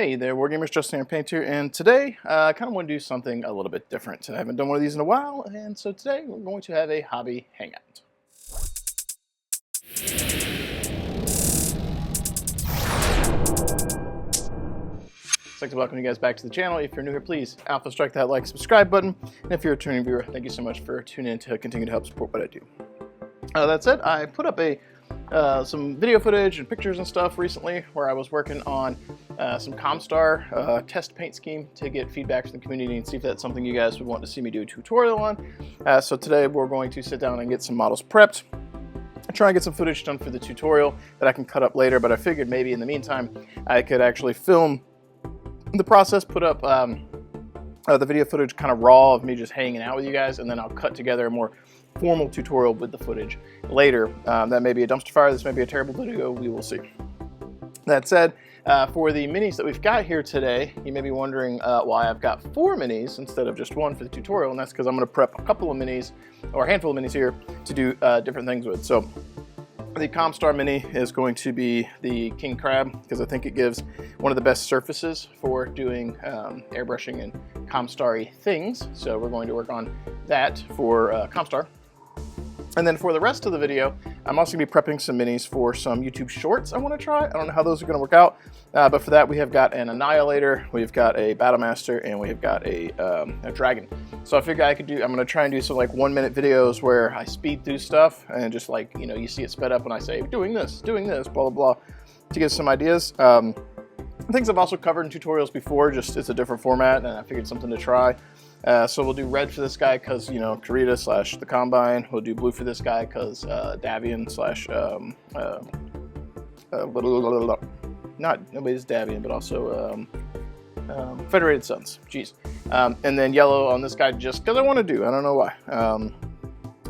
Hey there, Wargamers, Justin and Painter, and today I kind of want to do something a little bit different. I haven't done one of these in a while, and so today we're going to have a hobby hangout. I'd like to welcome you guys back to the channel. If you're new here, please alpha strike that like, subscribe button, and if you're a returning viewer, thank you so much for tuning in to continue to help support what I do. That said, I put up some video footage and pictures and stuff recently where I was working on some Comstar test paint scheme to get feedback from the community and see if that's something you guys would want to see me do a tutorial on. So today we're going to sit down and get some models prepped and try and get some footage done for the tutorial that I can cut up later, but I figured maybe in the meantime I could actually film the process, put up the video footage kind of raw of me just hanging out with you guys, and then I'll cut together a more formal tutorial with the footage later. That may be a dumpster fire, this may be a terrible video, we will see. That said, for the minis that we've got here today, you may be wondering why I've got 4 minis instead of just 1 for the tutorial, and that's because I'm going to prep a couple of minis, or a handful of minis here, to do different things with. So the Comstar mini is going to be the King Crab, because I think it gives one of the best surfaces for doing airbrushing and Comstar-y things. So we're going to work on that for Comstar. And then for the rest of the video, I'm also going to be prepping some minis for some YouTube shorts I want to try. I don't know how those are going to work out, but for that we have got an Annihilator, we've got a Battlemaster, and we have got a Dragon. So I figured I'm going to try and do some like 1-minute videos where I speed through stuff and just like, you know, you see it sped up when I say doing this, blah, blah, blah, to get some ideas. Things I've also covered in tutorials before, just it's a different format, and I figured something to try. So we'll do red for this guy because, you know, Karita / the Combine. We'll do blue for this guy because Davian / nobody's Davian, but also Federated Suns. Jeez. And then yellow on this guy just because I want to do. I don't know why.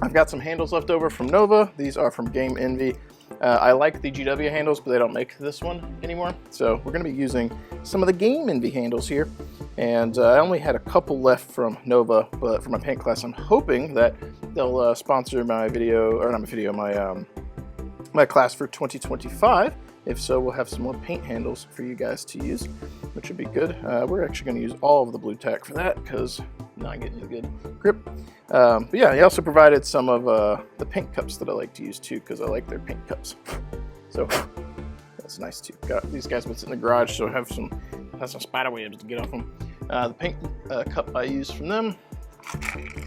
I've got some handles left over from Nova. These are from Game Envy. I like the GW handles, but they don't make this one anymore. So we're going to be using some of the Game Envy handles here. And I only had a couple left from Nova, but for my paint class, I'm hoping that they'll sponsor my video, or not my video, my class for 2025. If so, we'll have some more paint handles for you guys to use, which would be good. We're actually going to use all of the blue tack for that because I'm not getting a good grip. But yeah, he also provided some of the paint cups that I like to use too, because I like their paint cups. So that's nice too. Got these guys been sitting in the garage, so I have some spider webs to get off them. The paint cup I use from them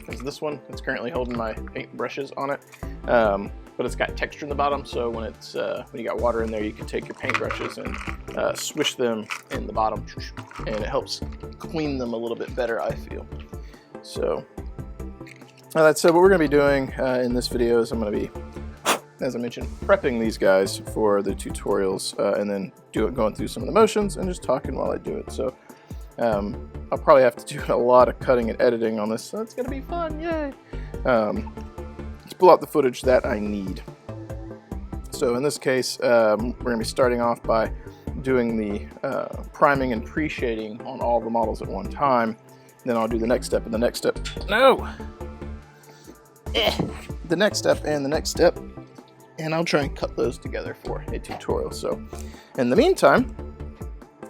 is this one. It's currently holding my paint brushes on it, but it's got texture in the bottom, so when you got water in there, you can take your paint brushes and swish them in the bottom, and it helps clean them a little bit better, I feel. So that said, what we're going to be doing in this video is I'm going to be, as I mentioned, prepping these guys for the tutorials, and then going through some of the motions and just talking while I do it. So I'll probably have to do a lot of cutting and editing on this, so it's going to be fun, yay! Let's pull out the footage that I need. So in this case, we're going to be starting off by doing the priming and pre-shading on all the models at one time. Then I'll do the next step and the next step. No! The next step and the next step. And I'll try and cut those together for a tutorial. So in the meantime,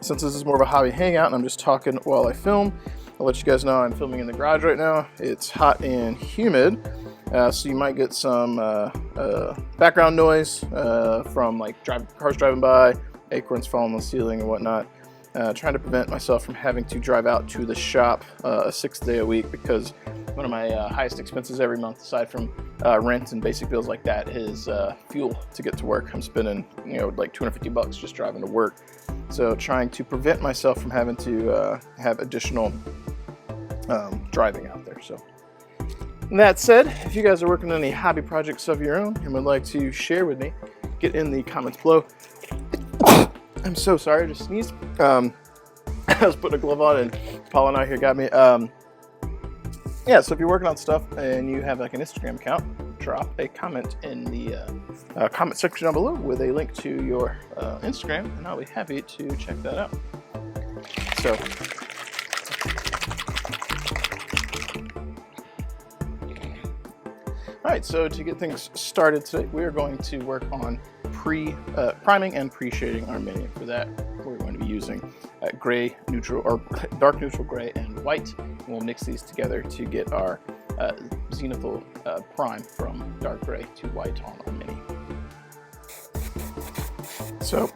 since this is more of a hobby hangout and I'm just talking while I film, I'll let you guys know I'm filming in the garage right now. It's hot and humid, so you might get some background noise from like cars driving by, acorns falling on the ceiling and whatnot. Trying to prevent myself from having to drive out to the shop a 6th day a week, because one of my highest expenses every month, aside from rent and basic bills like that, is fuel to get to work. I'm spending, you know, like $250 just driving to work. So trying to prevent myself from having to have additional driving out there. So that said, if you guys are working on any hobby projects of your own and would like to share with me, get in the comments below. I'm so sorry, I just sneezed. I was putting a glove on and Paula out here got me. Yeah, so if you're working on stuff and you have like an Instagram account, drop a comment in the comment section down below with a link to your Instagram, and I'll be happy to check that out. So, alright, so to get things started today, we are going to work on priming and pre-shading our mini. For that, we're going to be using gray neutral or dark neutral gray and white. And we'll mix these together to get our zenithal prime from dark gray to white on our mini. So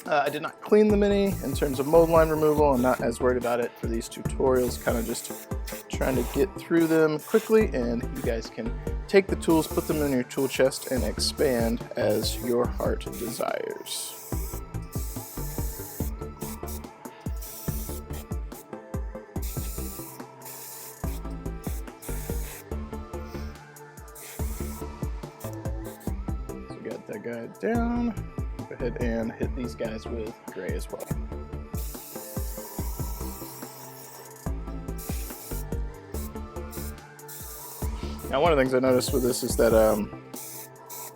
I did not clean the mini in terms of mold line removal. I'm not as worried about it for these tutorials, kind of just trying to get through them quickly, and you guys can take the tools, put them in your tool chest, and expand as your heart desires. So we got that guy down. Go ahead and hit these guys with gray as well. Now, one of the things I noticed with this is that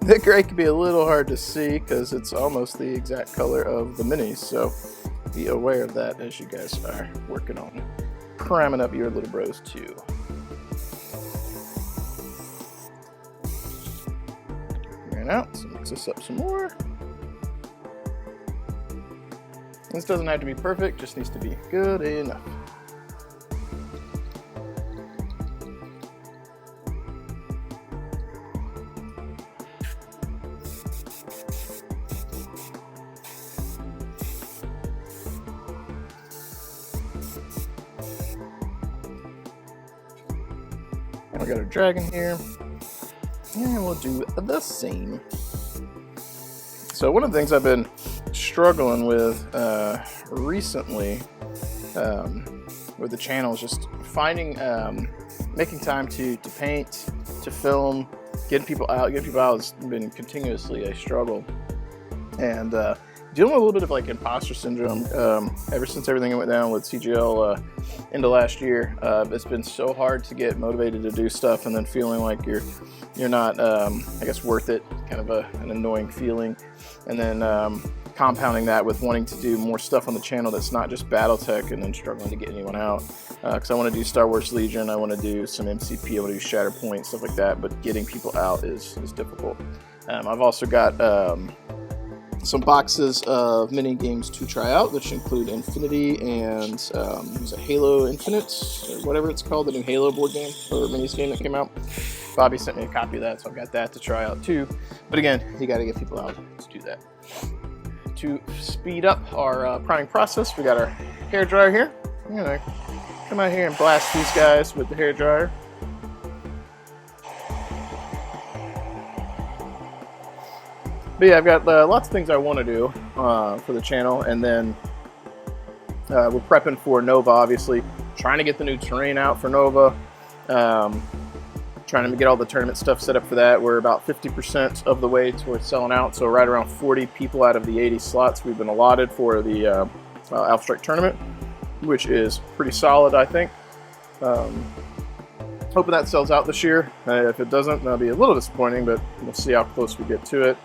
the gray can be a little hard to see because it's almost the exact color of the minis, so be aware of that as you guys are working on priming up your little bros too. Ran out, so mix this up some more. This doesn't have to be perfect, just needs to be good enough. And we got our dragon here, and we'll do the same. So one of the things I've been struggling with recently with the channel is just finding, making time to paint, to film, getting people out. Getting people out has been continuously a struggle, and dealing with a little bit of like imposter syndrome ever since everything went down with CGL into last year. It's been so hard to get motivated to do stuff, and then feeling like you're not, I guess, worth it. Kind of an annoying feeling, and then compounding that with wanting to do more stuff on the channel that's not just Battletech, and then struggling to get anyone out. Because I want to do Star Wars Legion, I want to do some MCP, I want to do Shatterpoint, stuff like that, but getting people out is difficult. I've also got some boxes of mini games to try out, which include Infinity and was it Halo Infinite, or whatever it's called, the new Halo board game or minis game that came out. Bobby sent me a copy of that, so I've got that to try out too. But again, you got to get people out to do that. To speed up our priming process, we got our hair dryer here. I'm gonna come out here and blast these guys with the hair dryer. But yeah, I've got lots of things I want to do for the channel, and then we're prepping for Nova, obviously. Trying to get the new terrain out for Nova. Trying to get all the tournament stuff set up for that. We're about 50% of the way towards selling out, so right around 40 people out of the 80 slots we've been allotted for the Alpha Strike tournament, which is pretty solid, I think. Hoping that sells out this year. If it doesn't, that'll be a little disappointing, but we'll see how close we get to it.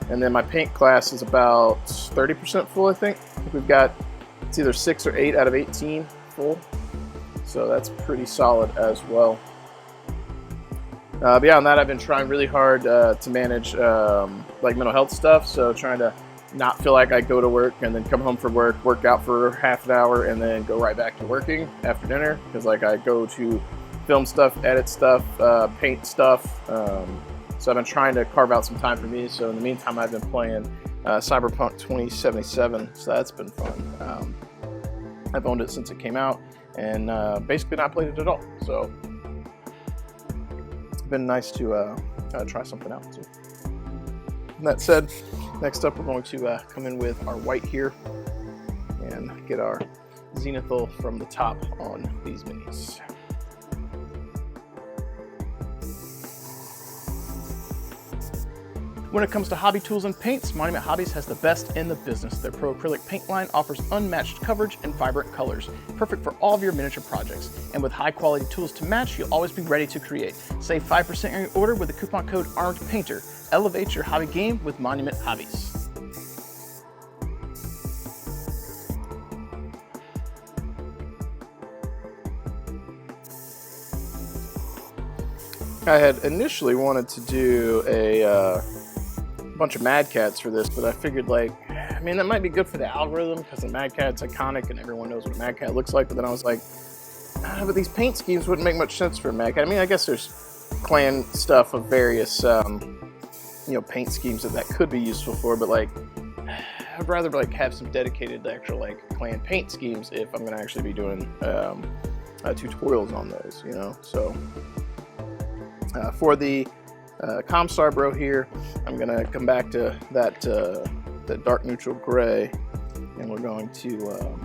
And then my paint class is about 30% full, I think. We've got, it's either 6 or 8 out of 18 full. So that's pretty solid as well. Beyond that, I've been trying really hard to manage like mental health stuff. So trying to not feel like I go to work and then come home from work, work out for half an hour, and then go right back to working after dinner. Because like I go to film stuff, edit stuff, paint stuff. So I've been trying to carve out some time for me. So in the meantime, I've been playing Cyberpunk 2077. So that's been fun. I've owned it since it came out, and basically not played it at all. So it's been nice to try something out too. And that said, next up we're going to come in with our white here and get our zenithal from the top on these minis. When it comes to hobby tools and paints, Monument Hobbies has the best in the business. Their Pro Acrylic paint line offers unmatched coverage and vibrant colors, perfect for all of your miniature projects. And with high quality tools to match, you'll always be ready to create. Save 5% on your order with the coupon code ARMEDPAINTER. Elevate your hobby game with Monument Hobbies. I had initially wanted to do a bunch of Mad Cats for this, but I figured like I mean, that might be good for the algorithm because the Mad Cat's iconic and everyone knows what a Mad Cat looks like. But then I was like, but these paint schemes wouldn't make much sense for a Mad Cat. I mean, I guess there's clan stuff of various, you know, paint schemes that could be useful for, but like, I'd rather like have some dedicated actual like clan paint schemes if I'm gonna actually be doing tutorials on those, you know. So for the Comstar Bro here, I'm gonna come back to that that dark neutral gray, and we're going to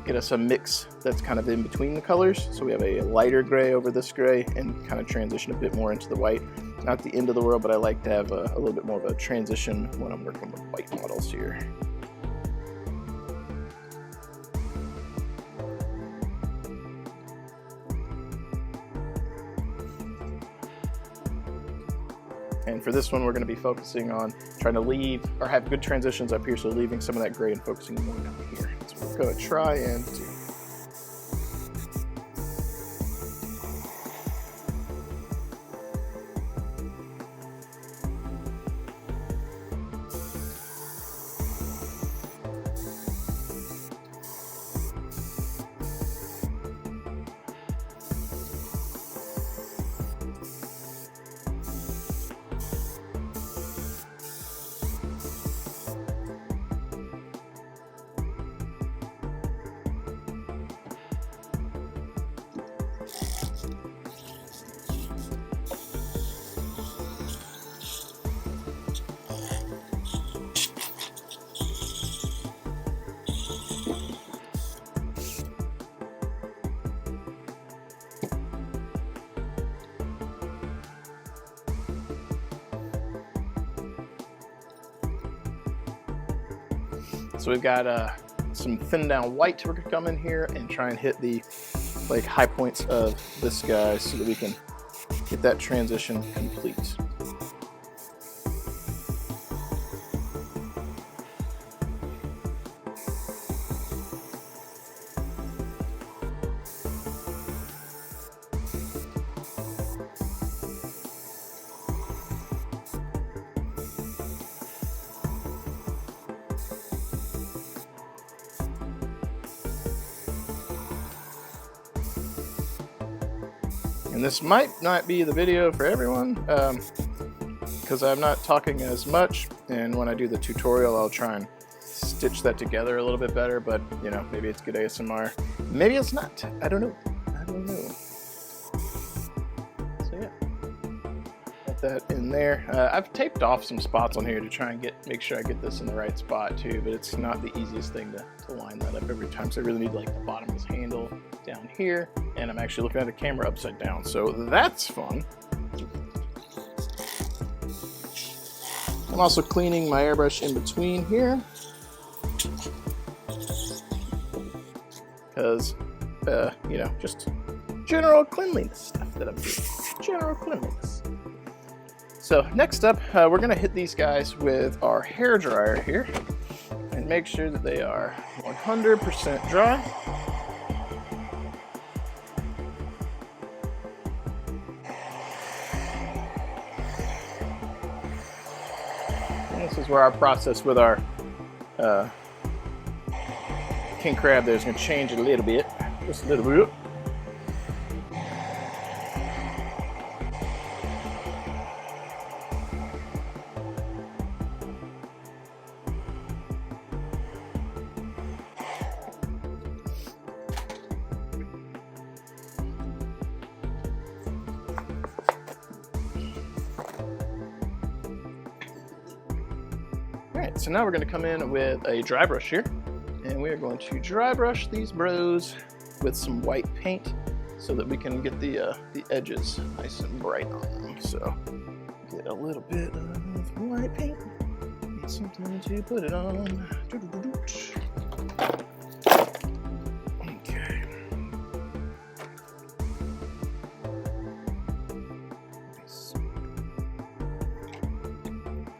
get us a mix that's kind of in between the colors. So we have a lighter gray over this gray and kind of transition a bit more into the white. Not the end of the world, but I like to have a little bit more of a transition when I'm working with white models here. And for this one, we're going to be focusing on trying to leave or have good transitions up here, so leaving some of that gray and focusing more down here. So we're going to try and do. So we've got some thin down white we're gonna come in here and try and hit the like high points of this guy so that we can get that transition complete. And this might not be the video for everyone because I'm not talking as much, and when I do the tutorial I'll try and stitch that together a little bit better, but you know, maybe it's good ASMR, maybe it's not, I don't know. So yeah, got that in there. I've taped off some spots on here to try and make sure I get this in the right spot too, but it's not the easiest thing to line that up every time, so I really need like the bottom of this handle down here, and I'm actually looking at the camera upside down, so that's fun. I'm also cleaning my airbrush in between here because you know, just general cleanliness stuff that I'm doing. General cleanliness. So next up, we're gonna hit these guys with our hair dryer here and make sure that they are 100% dry. This is where our process with our king crab there is going to change it a little bit, just a little bit. Alright, so now we're going to come in with a dry brush here, and we are going to dry brush these bros with some white paint so that we can get the edges nice and bright on them. So get a little bit of white paint, need something to put it on. Okay.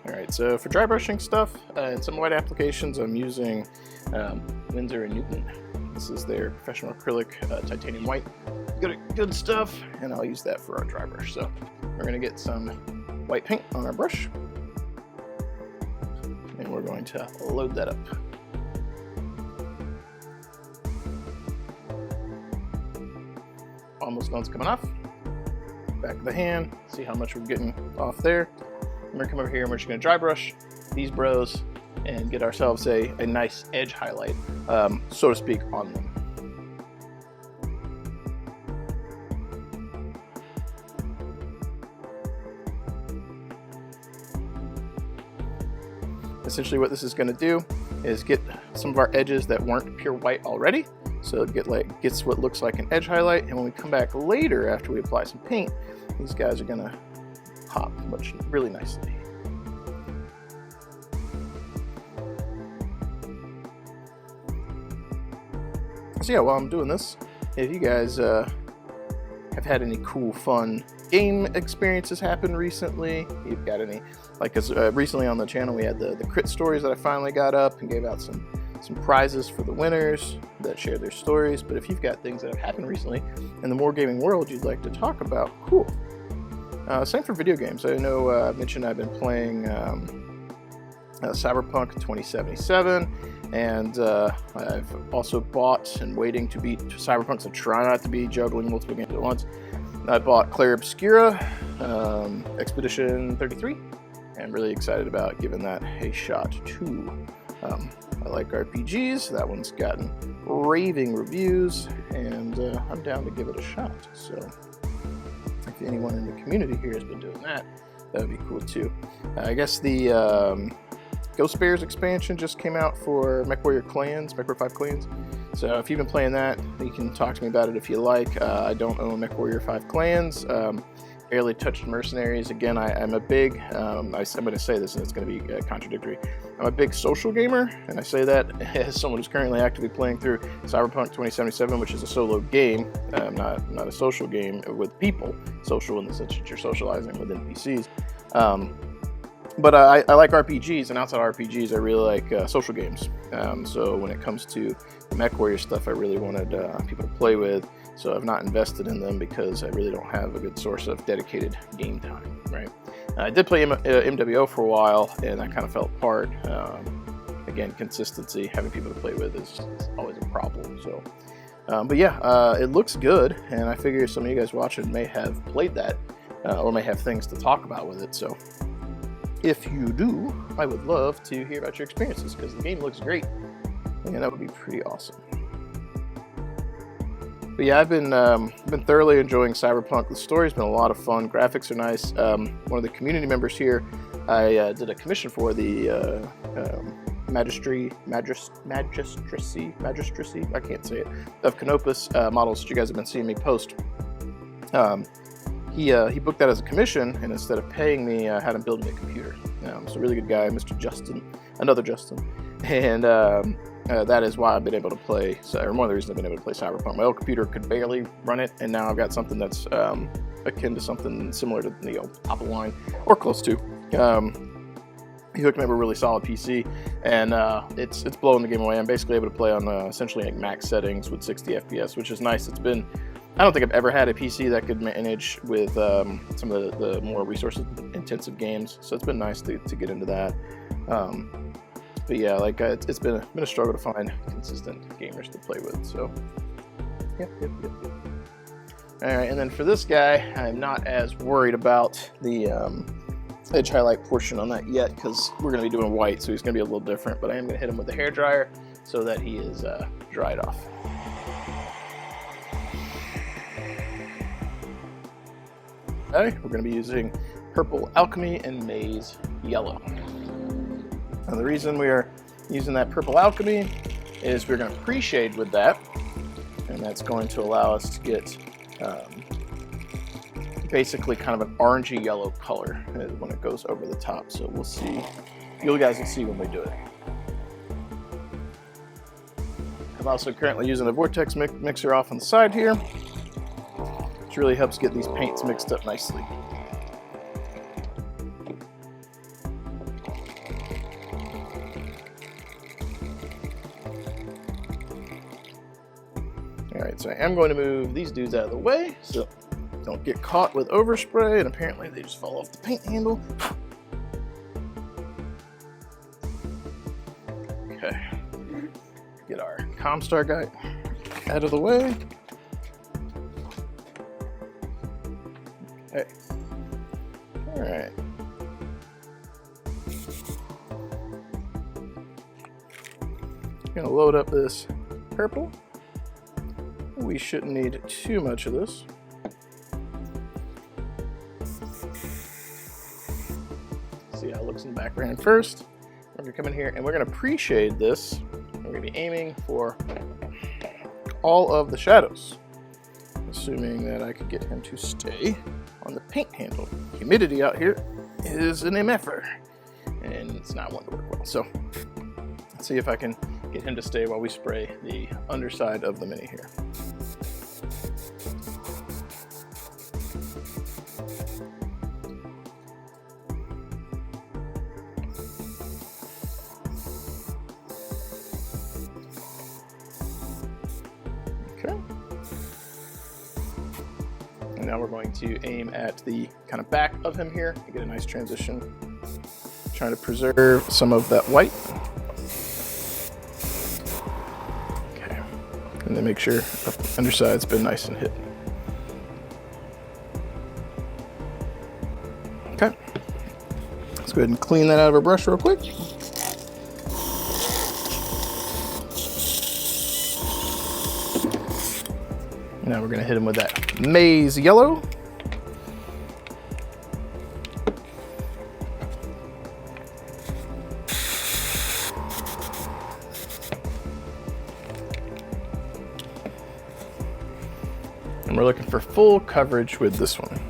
Alright, so for dry brushing stuff and some white applications, I'm using Winsor & Newton. This is their professional acrylic titanium white. Good stuff, and I'll use that for our dry brush. So we're going to get some white paint on our brush, and going to load that up. Almost done coming off. Back of the hand, see how much we're getting off there. I'm gonna come over here and we're just gonna dry brush these bros and get ourselves a nice edge highlight, so to speak, on them. Essentially what this is going to do is get some of our edges that weren't pure white already, so it gets what looks like an edge highlight, and when we come back later after we apply some paint, these guys are going to pop really nicely. So yeah, while I'm doing this, if you guys have had any cool, fun game experiences happen recently, you've got any, like recently on the channel we had the crit stories that I finally got up and gave out some prizes for the winners that share their stories. But if you've got things that have happened recently in the wargaming world you'd like to talk about, cool. Same for video games. I know I mentioned I've been playing Cyberpunk 2077, and I've also bought and waiting to beat Cyberpunk, so try not to be juggling multiple games at once. I bought Clair Obscura, Expedition 33, and I'm really excited about giving that a shot too. I like RPGs, that one's gotten raving reviews, and I'm down to give it a shot. So if anyone in the community here has been doing that, that would be cool too. I guess the Ghost Bears expansion just came out for MechWarrior Clans, MechWarrior 5 Clans. So if you've been playing that, you can talk to me about it if you like. I don't own MechWarrior 5 Clans. Barely touched Mercenaries. Again, I'm a big, I'm going to say this and it's going to be contradictory. I'm a big social gamer, and I say that as someone who's currently actively playing through Cyberpunk 2077, which is a solo game, not a social game with people. Social in the sense that you're socializing with NPCs. But I like RPGs, and outside of RPGs, I really like social games. So when it comes to the MechWarrior stuff, I really wanted people to play with. So I've not invested in them because I really don't have a good source of dedicated game time, right? I did play MWO for a while, and that kind of fell apart. Again, consistency, having people to play with is always a problem. So, but yeah, it looks good, and I figure some of you guys watching may have played that, or may have things to talk about with it. So if you do, I would love to hear about your experiences, because the game looks great, and that would be pretty awesome. But yeah, I've been thoroughly enjoying Cyberpunk. The story's been a lot of fun. Graphics are nice. One of the community members here, I did a commission for the magistracy, I can't say it, of Canopus models that you guys have been seeing me post. He booked that as a commission, and instead of paying me, I had him build me a computer. He's a really good guy, Mr. Justin, another Justin, and that is why I've been able to play, or one of the reasons I've been able to play Cyberpunk. My old computer could barely run it, and now I've got something that's akin to something similar to, top of the line, or close to. He hooked me up a really solid PC, and it's blowing the game away. I'm basically able to play on essentially like max settings with 60 FPS, which is nice. I don't think I've ever had a PC that could manage with some of the more resource-intensive games, so it's been nice to get into that. But yeah, like it's been a struggle to find consistent gamers to play with. So, yep. All right, and then for this guy, I'm not as worried about the edge highlight portion on that yet, because we're going to be doing white, so he's going to be a little different. But I am going to hit him with the hairdryer so that he is dried off. Okay, we're going to be using Purple Alchemy and Maize Yellow. Now the reason we are using that Purple Alchemy is we're going to pre-shade with that, and that's going to allow us to get basically kind of an orangey yellow color when it goes over the top. So we'll see. You guys will see when we do it. I'm also currently using a Vortex mixer off on the side here, which really helps get these paints mixed up nicely. Alright, so I am going to move these dudes out of the way so don't get caught with overspray, and apparently they just fall off the paint handle. get our Comstar guy out of the way. Okay. All right. Gonna load up this purple. We shouldn't need too much of this. See how it looks in the background first. We're gonna come in here and we're gonna pre-shade this. We're gonna be aiming for all of the shadows, assuming that I could get him to stay on the paint handle. Humidity out here is an MFer, and it's not one to work well. So let's see if I can get him to stay while we spray the underside of the Mini here. Okay. And now we're going to aim at the kind of back of him here to get a nice transition. Trying to preserve some of that white. Okay. And then make sure the underside's been nice and hit. Okay. Let's go ahead and clean that out of our brush real quick. Now we're going to hit him with that maize yellow. And we're looking for full coverage with this one.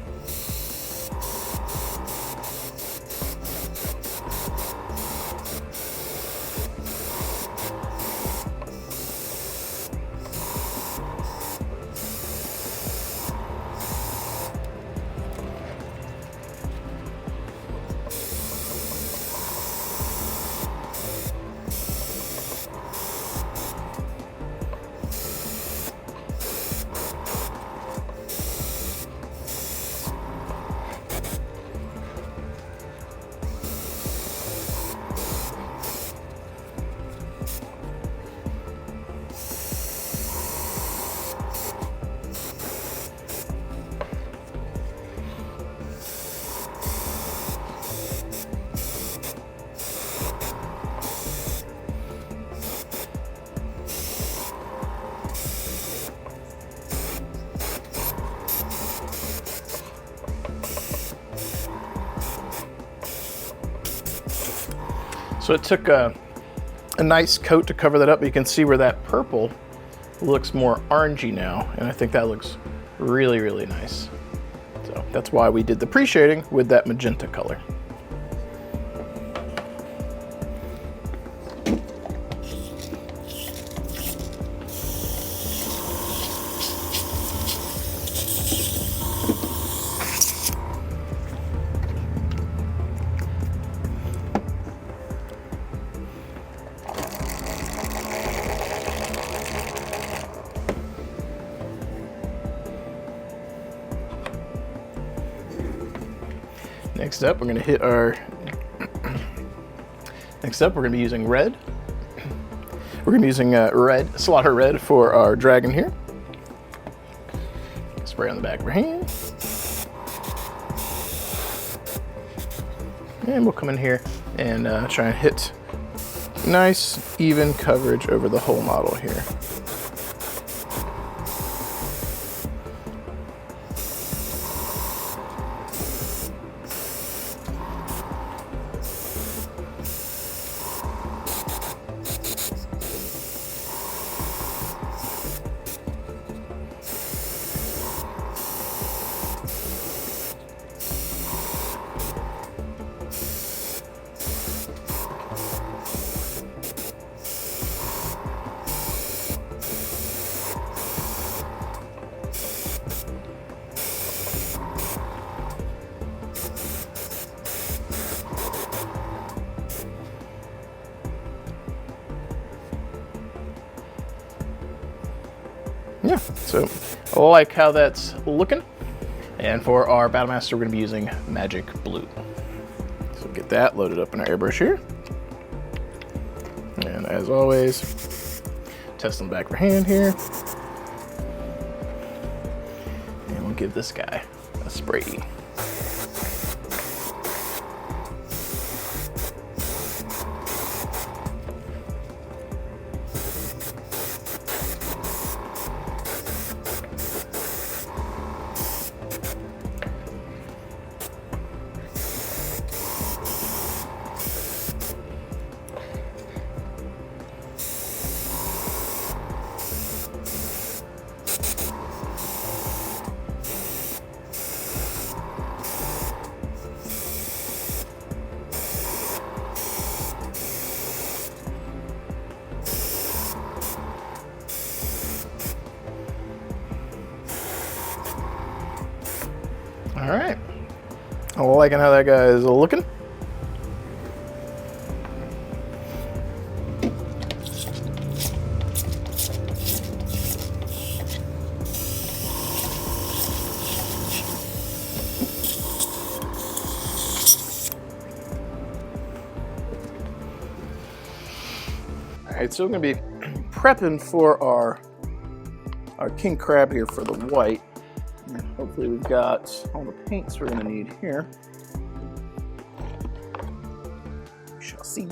So it took a nice coat to cover that up, but you can see where that purple looks more orangey now, and I think that looks really, really nice. So that's why we did the pre-shading with that magenta color. Next up, we're going to hit our. Next up, we're going to be using red. We're going to be using red, slaughter red for our dragon here. Spray on the back of our hand. And we'll come in here and try and hit nice, even coverage over the whole model here. Yeah, so I like how that's looking. And for our Battlemaster, we're going to be using Magic Blue. So get that loaded up in our airbrush here. And as always, test them back for hand here. And we'll give this guy a spray. All right, I'm liking how that guy is looking. All right, so we're gonna be prepping for our king crab here for the white. And hopefully we've got all the paints we're going to need here. We shall see.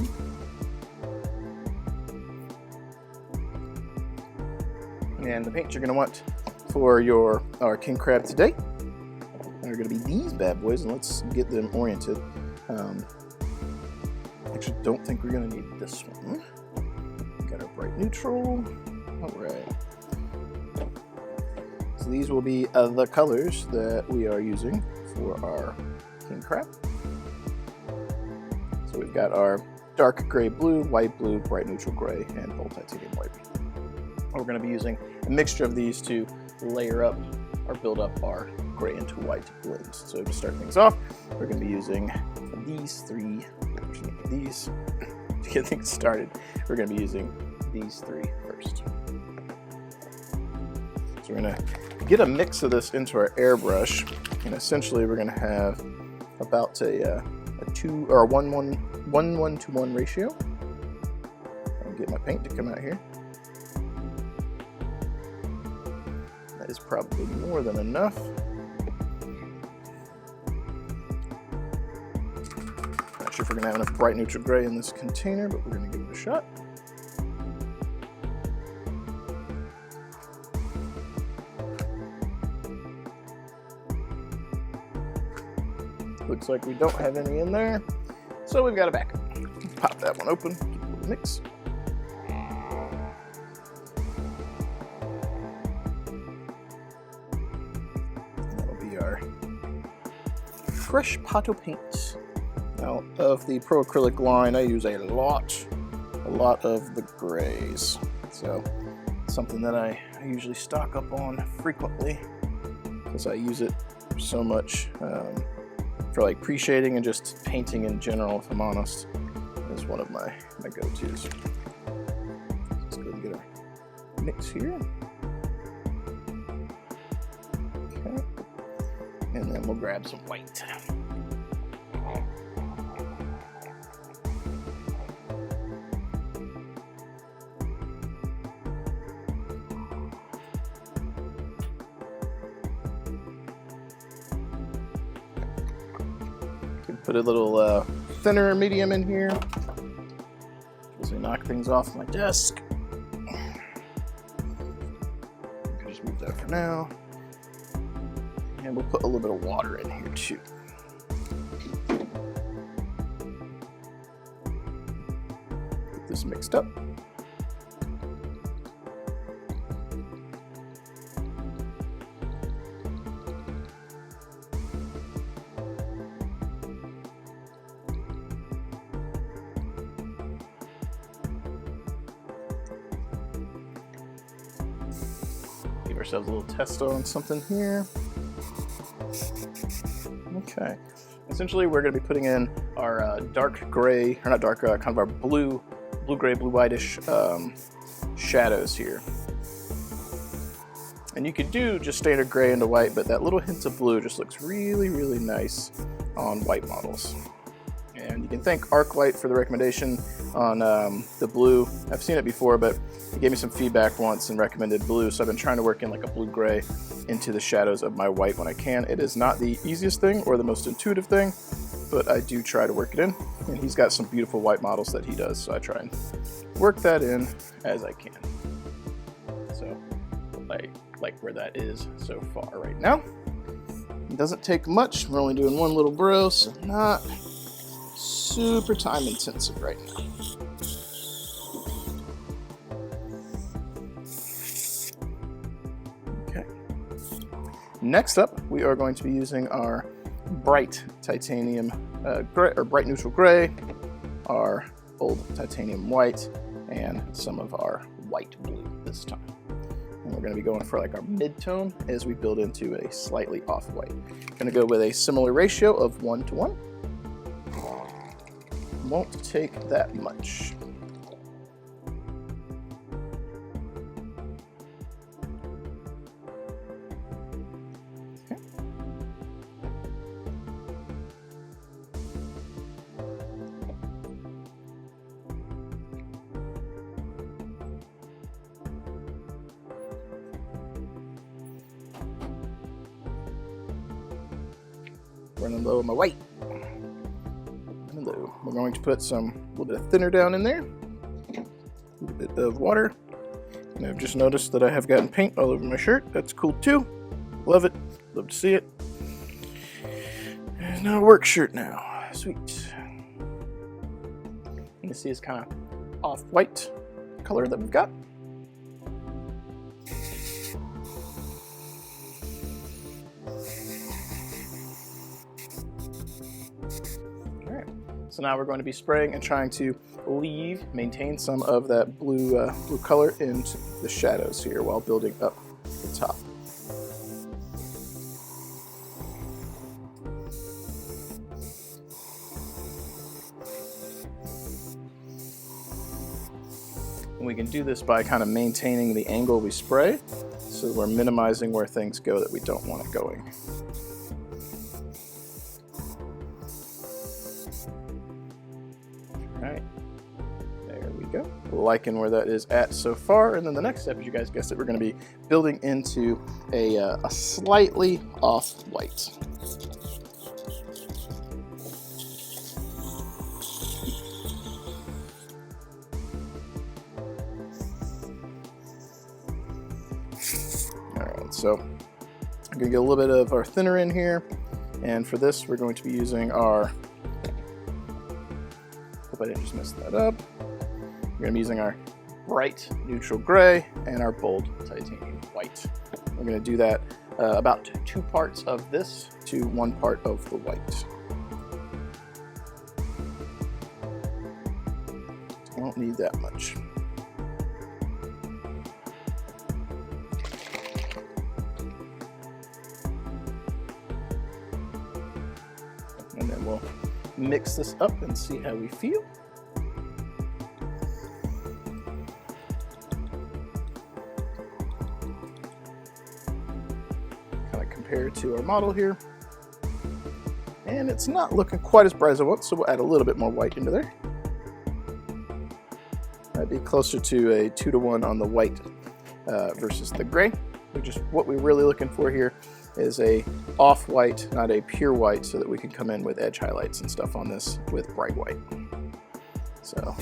And the paints you're going to want for our king crab today are going to be these bad boys, and let's get them oriented. Actually, don't think we're going to need this one. Got our bright neutral. All right. So these will be the colors that we are using for our king crab. So we've got our dark gray blue, white blue, bright neutral gray, and bold titanium white. We're going to be using a mixture of these to layer up or build up our gray into white blends. So to start things off, we're going to be using these three. To get things started, we're going to be using these three first. So we're going to get a mix of this into our airbrush, and essentially we're going to have about a 2 or a 1 to 1 ratio. I'll get my paint to come out here. That is probably more than enough. Not sure if we're going to have enough bright neutral gray in this container, but we're going to give it a shot. Looks like we don't have any in there, so we've got a backup. Pop that one open, give it a little mix. That'll be our fresh Pato paint. Now, of the Pro Acrylic line, I use a lot of the grays. So, something that I usually stock up on frequently because I use it so much. For like pre-shading and just painting in general, if I'm honest, is one of my go-tos. Let's go and get our mix here. Okay. And then we'll grab some white. Put a little thinner medium in here as I knock things off my desk. Just move that for now. And we'll put a little bit of water in here too. Get this mixed up. Give ourselves a little test on something here. Okay. Essentially, we're going to be putting in our dark gray, or not dark, kind of our blue-gray, blue-whitish shadows here. And you could do just standard gray into white, but that little hint of blue just looks really, really nice on white models. And And you can thank Arclight for the recommendation on the blue. I've seen it before, but he gave me some feedback once and recommended blue, so I've been trying to work in like a blue-gray into the shadows of my white when I can. It is not the easiest thing or the most intuitive thing, but I do try to work it in. And he's got some beautiful white models that he does, so I try and work that in as I can. So I like where that is so far right now. It doesn't take much. We're only doing one little burrow, so not super time intensive right now. Okay. Next up, we are going to be using our bright titanium gray, or bright neutral gray, our old titanium white, and some of our white blue this time. And we're going to be going for like our mid-tone as we build into a slightly off-white. Going to go with a similar ratio of 1:1. Won't take that much. Okay. Running low on my white. Running low. We're going to put a little bit of thinner down in there. A little bit of water. And I've just noticed that I have gotten paint all over my shirt. That's cool too. Love it. Love to see it. It's not a work shirt now. Sweet. You can see it's kind of off-white color that we've got. So now we're going to be spraying and trying to maintain some of that blue color into the shadows here while building up the top. And we can do this by kind of maintaining the angle we spray, so we're minimizing where things go that we don't want it going. Alright, there we go. Liking where that is at so far. And then the next step, as you guys guessed it, we're going to be building into a slightly off-white. Alright, so I'm going to get a little bit of our thinner in here. And for this, we're going to be using our... Hope I didn't just mess that up. We're going to be using our bright neutral gray and our bold titanium white. We're going to do that about 2 parts of this to 1 part of the white. I don't need that much. And then we'll mix this up and see how we feel. Kind of compare it to our model here. And it's not looking quite as bright as I want, so we'll add a little bit more white into there. That'd be closer to a 2-to-1 on the white versus the gray. What we're really looking for here is a off-white, not a pure white, so that we can come in with edge highlights and stuff on this with bright white. So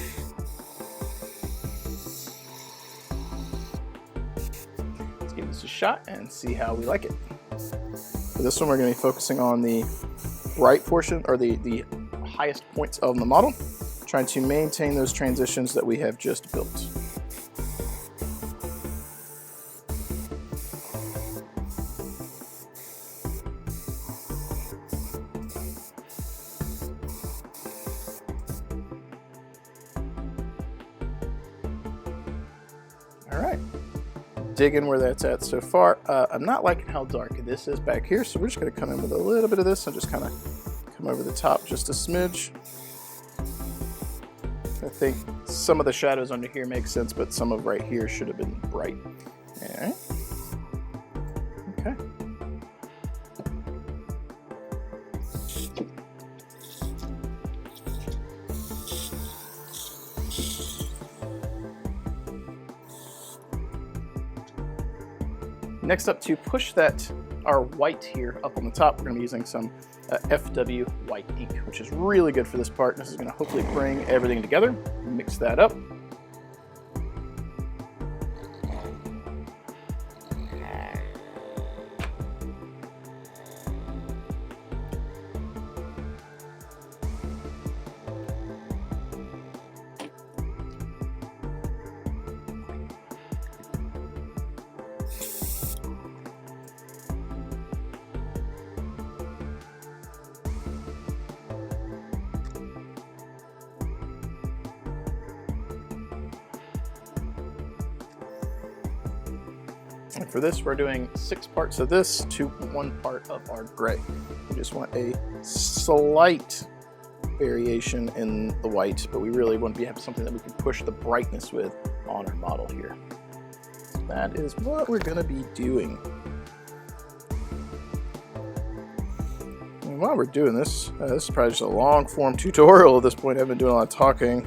let's give this a shot and see how we like it. For this one, we're going to be focusing on the bright portion, or the highest points of the model, trying to maintain those transitions that we have just built. Alright, digging where that's at so far. I'm not liking how dark this is back here, so we're just going to come in with a little bit of this and just kind of come over the top just a smidge. I think some of the shadows under here make sense, but some of right here should have been bright. Alright. Okay. Next up, to push our white here up on the top, we're going to be using some FW white ink, which is really good for this part. This is going to hopefully bring everything together. Mix that up. And for this, we're doing 6 parts of this to 1 part of our gray. We just want a slight variation in the white, but we really want to have something that we can push the brightness with on our model here. So that is what we're going to be doing. And while we're doing this, this is probably just a long form tutorial at this point. I've been doing a lot of talking.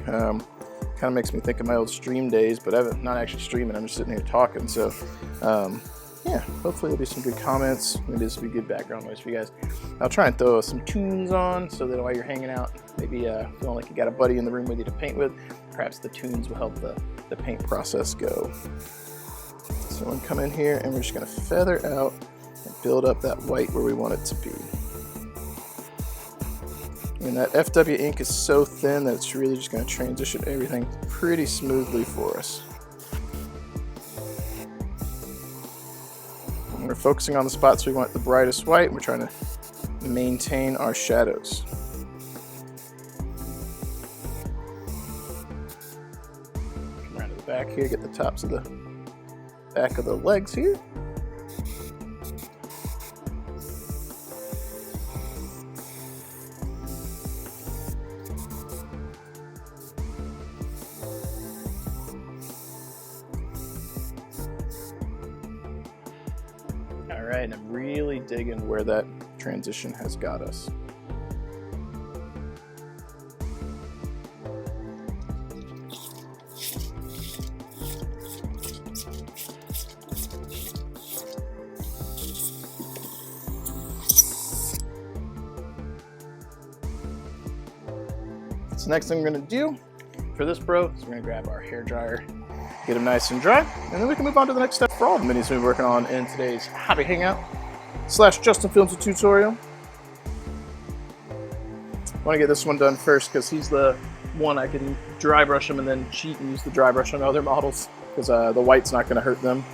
Kind of makes me think of my old stream days, but I'm not actually streaming, I'm just sitting here talking. So yeah, hopefully there'll be some good comments. Maybe this will be good background noise for you guys. I'll try and throw some tunes on so that while you're hanging out, maybe feeling like you got a buddy in the room with you to paint with, perhaps the tunes will help the paint process go. So I'm going to come in here and we're just going to feather out and build up that white where we want it to be. And that FW ink is so thin that it's really just going to transition everything pretty smoothly for us. And we're focusing on the spots we want the brightest white, and we're trying to maintain our shadows. Come around to the back here, get the tops of the back of the legs here. Alright, and I'm really digging where that transition has got us. So next thing we're going to do for this bro is we're going to grab our hair dryer, get them nice and dry, and then we can move on to the next step for all the minis we'll be working on in today's Hobby Hangout / Justin Films tutorial. I want to get this one done first because he's the one I can dry brush him and then cheat and use the dry brush on other models because the white's not going to hurt them.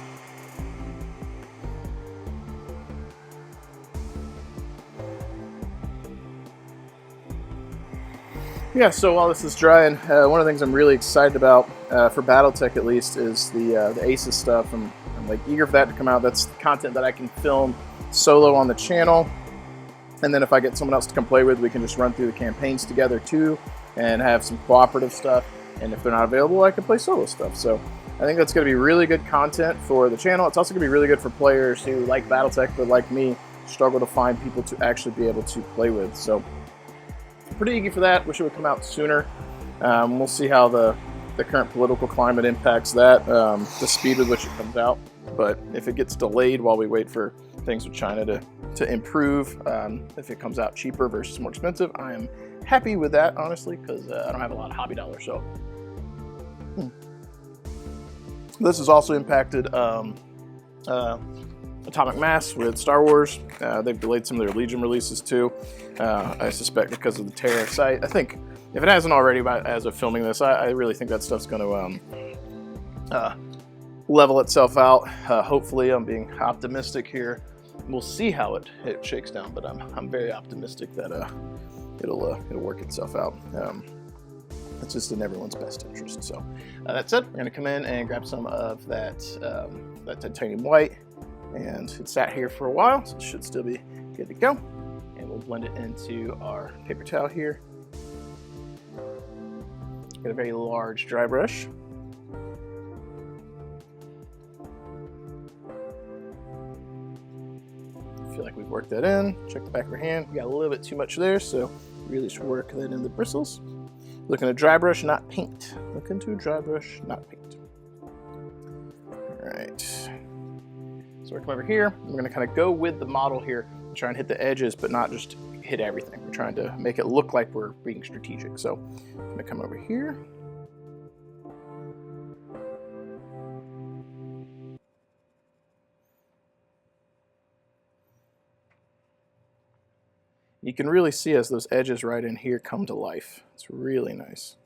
Yeah, so while this is drying, one of the things I'm really excited about, for Battletech at least, is the Aces stuff. I'm like eager for that to come out. That's content that I can film solo on the channel, and then if I get someone else to come play with, we can just run through the campaigns together too, and have some cooperative stuff. And if they're not available, I can play solo stuff. So I think that's going to be really good content for the channel. It's also going to be really good for players who like Battletech, but like me, struggle to find people to actually be able to play with. So pretty eager for that. Wish it would come out sooner. We'll see how the current political climate impacts that, the speed with which it comes out. But if it gets delayed while we wait for things with China to improve, if it comes out cheaper versus more expensive, I am happy with that, honestly, because I don't have a lot of hobby dollars. So this has also impacted Atomic Mass with Star Wars. They've delayed some of their Legion releases too. I suspect because of the Terra site. I think if it hasn't already as of filming this, I really think that stuff's going to level itself out. Hopefully, I'm being optimistic here. We'll see how it shakes down, but I'm very optimistic that it'll work itself out. It's just in everyone's best interest. So that said, we're going to come in and grab some of that titanium white. And it sat here for a while, so it should still be good to go. And we'll blend it into our paper towel here. Get a very large dry brush. Feel like we've worked that in. Check the back of our hand. We got a little bit too much there, so really just work that in the bristles. Looking to dry brush, not paint. Looking to dry brush, not paint. All right. So we're come over here, we're gonna kind of go with the model here, and try and hit the edges, but not just hit everything. We're trying to make it look like we're being strategic. So I'm gonna come over here. You can really see as those edges right in here come to life. It's really nice.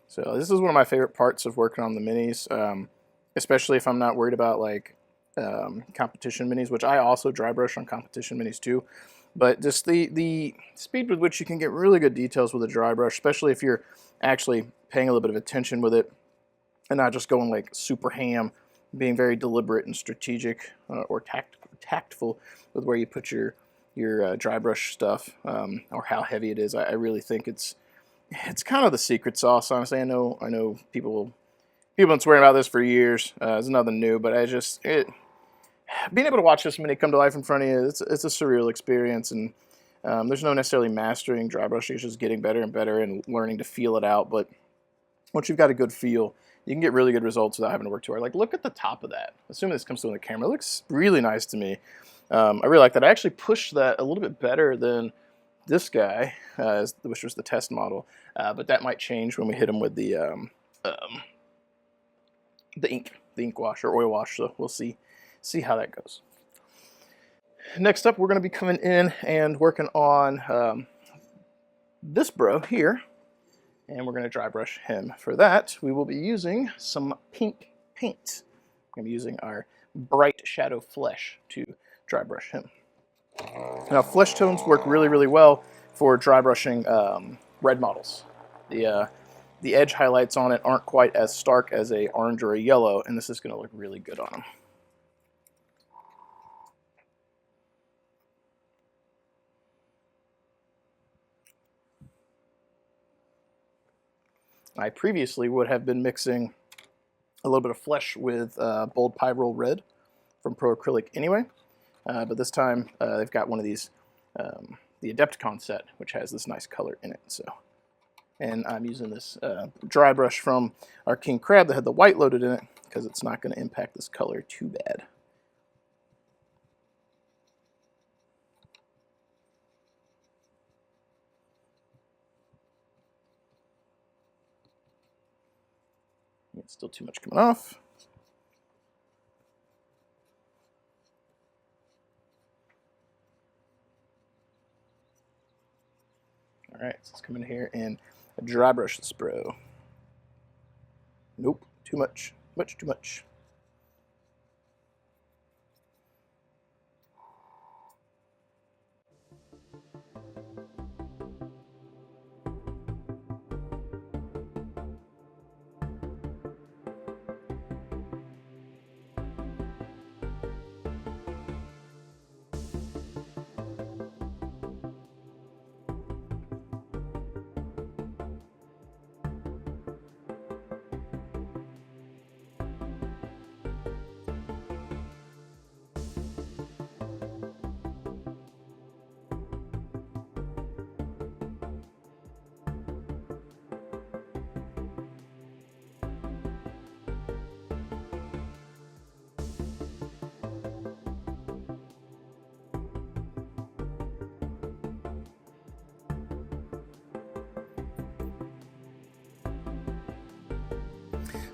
So this is one of my favorite parts of working on the minis, especially if I'm not worried about like competition minis, which I also dry brush on competition minis too. But just the speed with which you can get really good details with a dry brush, especially if you're actually paying a little bit of attention with it and not just going like super ham, being very deliberate and strategic or tactful with where you put your dry brush stuff or how heavy it is. I really think it's kind of the secret sauce, honestly. I know people have been swearing about this for years. It's nothing new, but being able to watch this mini come to life in front of you, it's a surreal experience. And there's no necessarily mastering dry brushing; it's just getting better and better and learning to feel it out. But once you've got a good feel, you can get really good results without having to work too hard. Like, look at the top of that. Assuming this comes through on the camera, it looks really nice to me. I really like that. I actually pushed that a little bit better than this guy, which was the test model, but that might change when we hit him with the ink wash or oil wash. So we'll see how that goes. Next up, we're going to be coming in and working on this bro here, and we're going to dry brush him. For that, we will be using some pink paint. I'm going to be using our Bright Shadow Flesh to dry brush him. Now, flesh tones work really, really well for dry brushing red models. The edge highlights on it aren't quite as stark as a orange or a yellow, and this is going to look really good on them. I previously would have been mixing a little bit of flesh with bold Pyrrole Red from Pro Acrylic anyway. But this time they've got one of these, the Adepticon set, which has this nice color in it. So, and I'm using this dry brush from our King Crab that had the white loaded in it because it's not going to impact this color too bad. It's still too much coming off. All right, so let's come in here and dry brush this bro. Nope, too much, too much.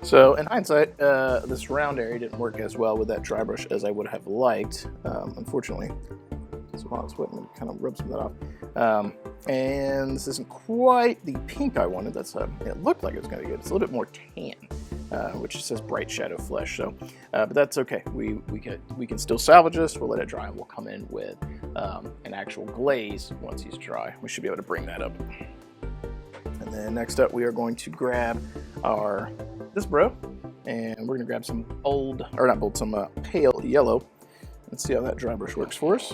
So in hindsight, this round area didn't work as well with that dry brush as I would have liked, unfortunately. So while it's wet, I'm going to kind of rub some of that off. And this isn't quite the pink I wanted. That's it looked like it was going to be good. It's a little bit more tan, which says Bright Shadow Flesh. So, but that's okay. We can still salvage this. We'll let it dry, and we'll come in with an actual glaze once he's dry. We should be able to bring that up. And then next up, we are going to grab this bro, and we're going to grab some some pale yellow, and see how that dry brush works for us.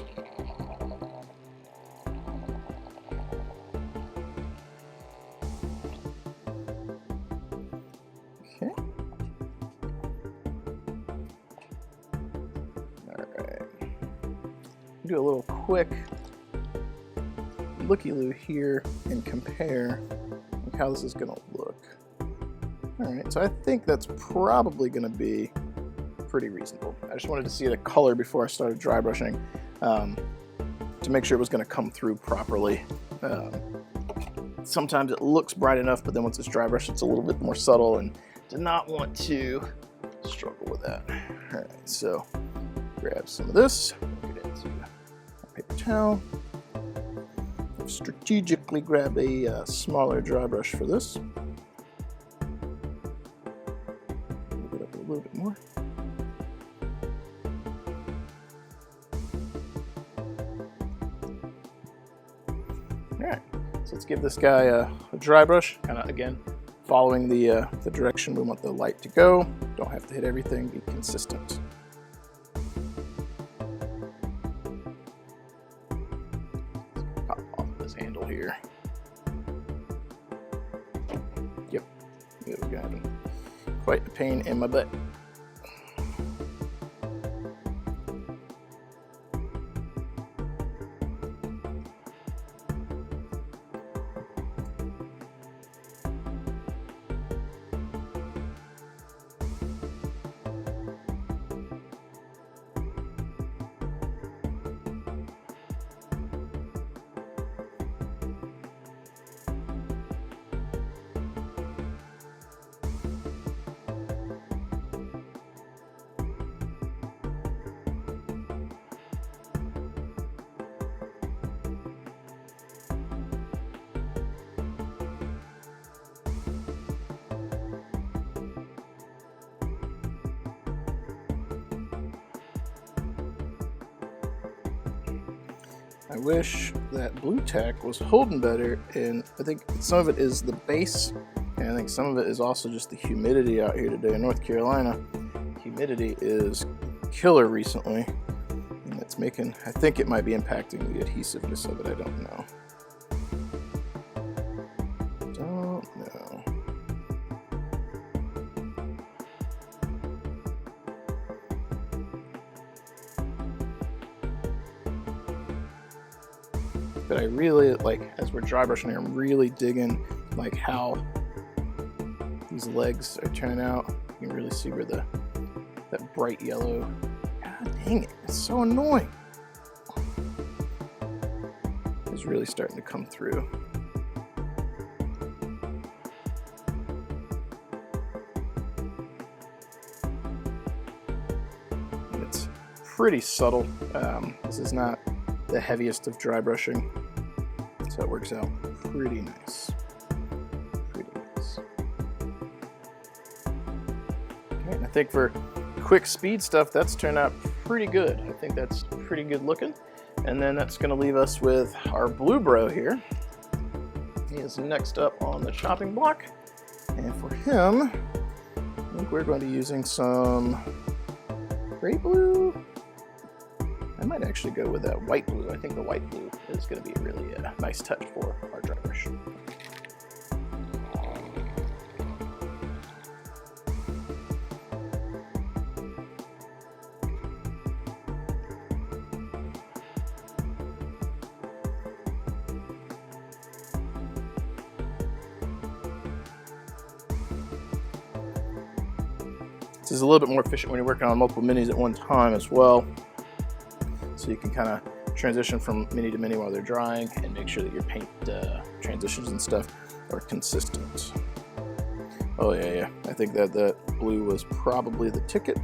Okay. All right. Do a little quick looky-loo here and compare how this is going to look. All right, so I think that's probably going to be pretty reasonable. I just wanted to see the color before I started dry brushing to make sure it was going to come through properly. Sometimes it looks bright enough, but then once it's dry brushed, it's a little bit more subtle, and did not want to struggle with that. All right, so grab some of this, get it into a paper towel. Strategically grab a smaller dry brush for this. Move it up a little bit more. Alright, so let's give this guy a dry brush, kind of again following the direction we want the light to go. Don't have to hit everything, be consistent. Handle here. Yep, it was gonna be quite a pain in my butt. I wish that blue tack was holding better, and I think some of it is the base, and I think some of it is also just the humidity out here today in North Carolina. Humidity is killer recently, and it's making, I think it might be impacting the adhesiveness of it, I don't know. But I really, like, as we're dry brushing here, I'm really digging like how these legs are turning out. You can really see where that bright yellow, god dang it, it's so annoying. It's really starting to come through. And it's pretty subtle. This is not the heaviest of dry brushing, so it works out pretty nice. Pretty nice. Okay, and I think for quick speed stuff, that's turned out pretty good. I think that's pretty good looking. And then that's going to leave us with our blue bro here. He is next up on the chopping block, and for him, I think we're going to be using some gray blue. I might actually go with that white blue. I think the white blue is going to be really a nice touch for our dry brush. This is a little bit more efficient when you're working on multiple minis at one time as well. So you can kind of transition from mini to mini while they're drying and make sure that your paint transitions and stuff are consistent. Oh yeah. I think that blue was probably the ticket.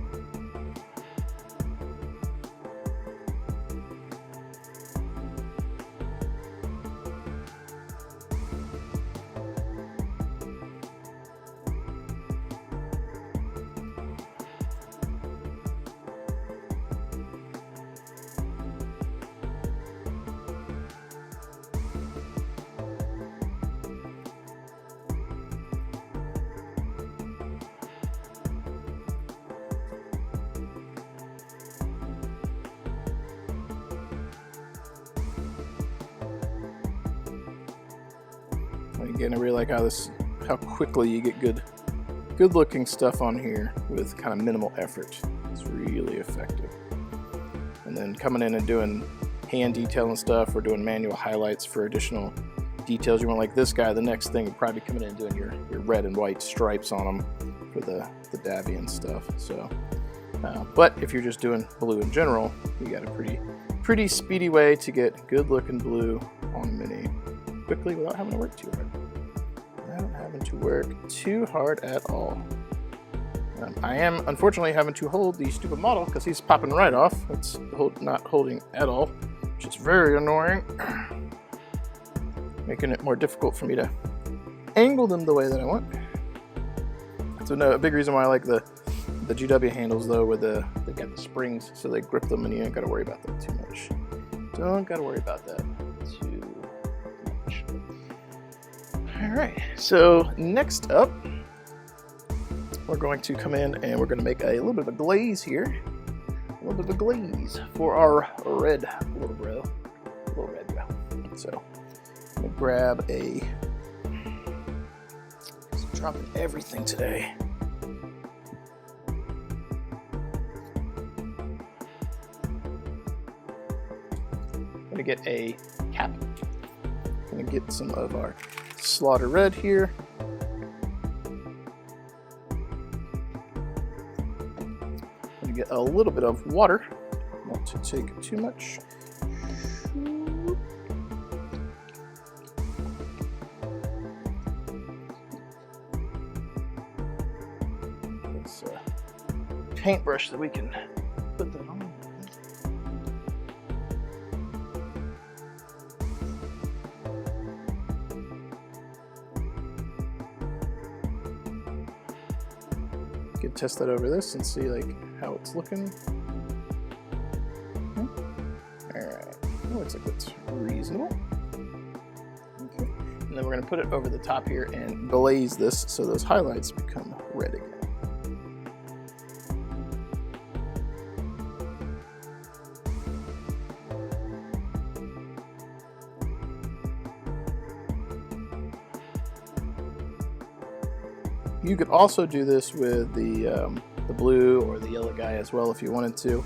Again, I really like how quickly you get good looking stuff on here with kind of minimal effort. It's really effective. And then coming in and doing hand detail and stuff, or doing manual highlights for additional details you want, like this guy, the next thing you're probably coming in and doing your red and white stripes on them for the dabby and stuff. So, but if you're just doing blue in general, you got a pretty speedy way to get good looking blue on a mini quickly without having to work too hard. Without having to work too hard at all. I am unfortunately having to hold the stupid model because he's popping right off. It's not holding at all, which is very annoying. Making it more difficult for me to angle them the way that I want. So a big reason why I like the GW handles though, where they've got the springs so they grip them and you ain't got to worry about that too much. Don't got to worry about that too much. All right, so next up, we're going to come in and we're going to make a little bit of a glaze here. A little bit of a glaze for our red little bro. So I'm going to grab just dropping everything today. I'm going to get a cap. I'm going to get some of our slaughter red here. I'm going to get a little bit of water, not to take too much. This paintbrush that we can put that on. Could test that over this and see like how it's looking. Okay. All right, it looks like it's reasonable. Okay, and then we're going to put it over the top here and glaze this so those highlights become red again. You could also do this with the blue or the yellow guy as well if you wanted to.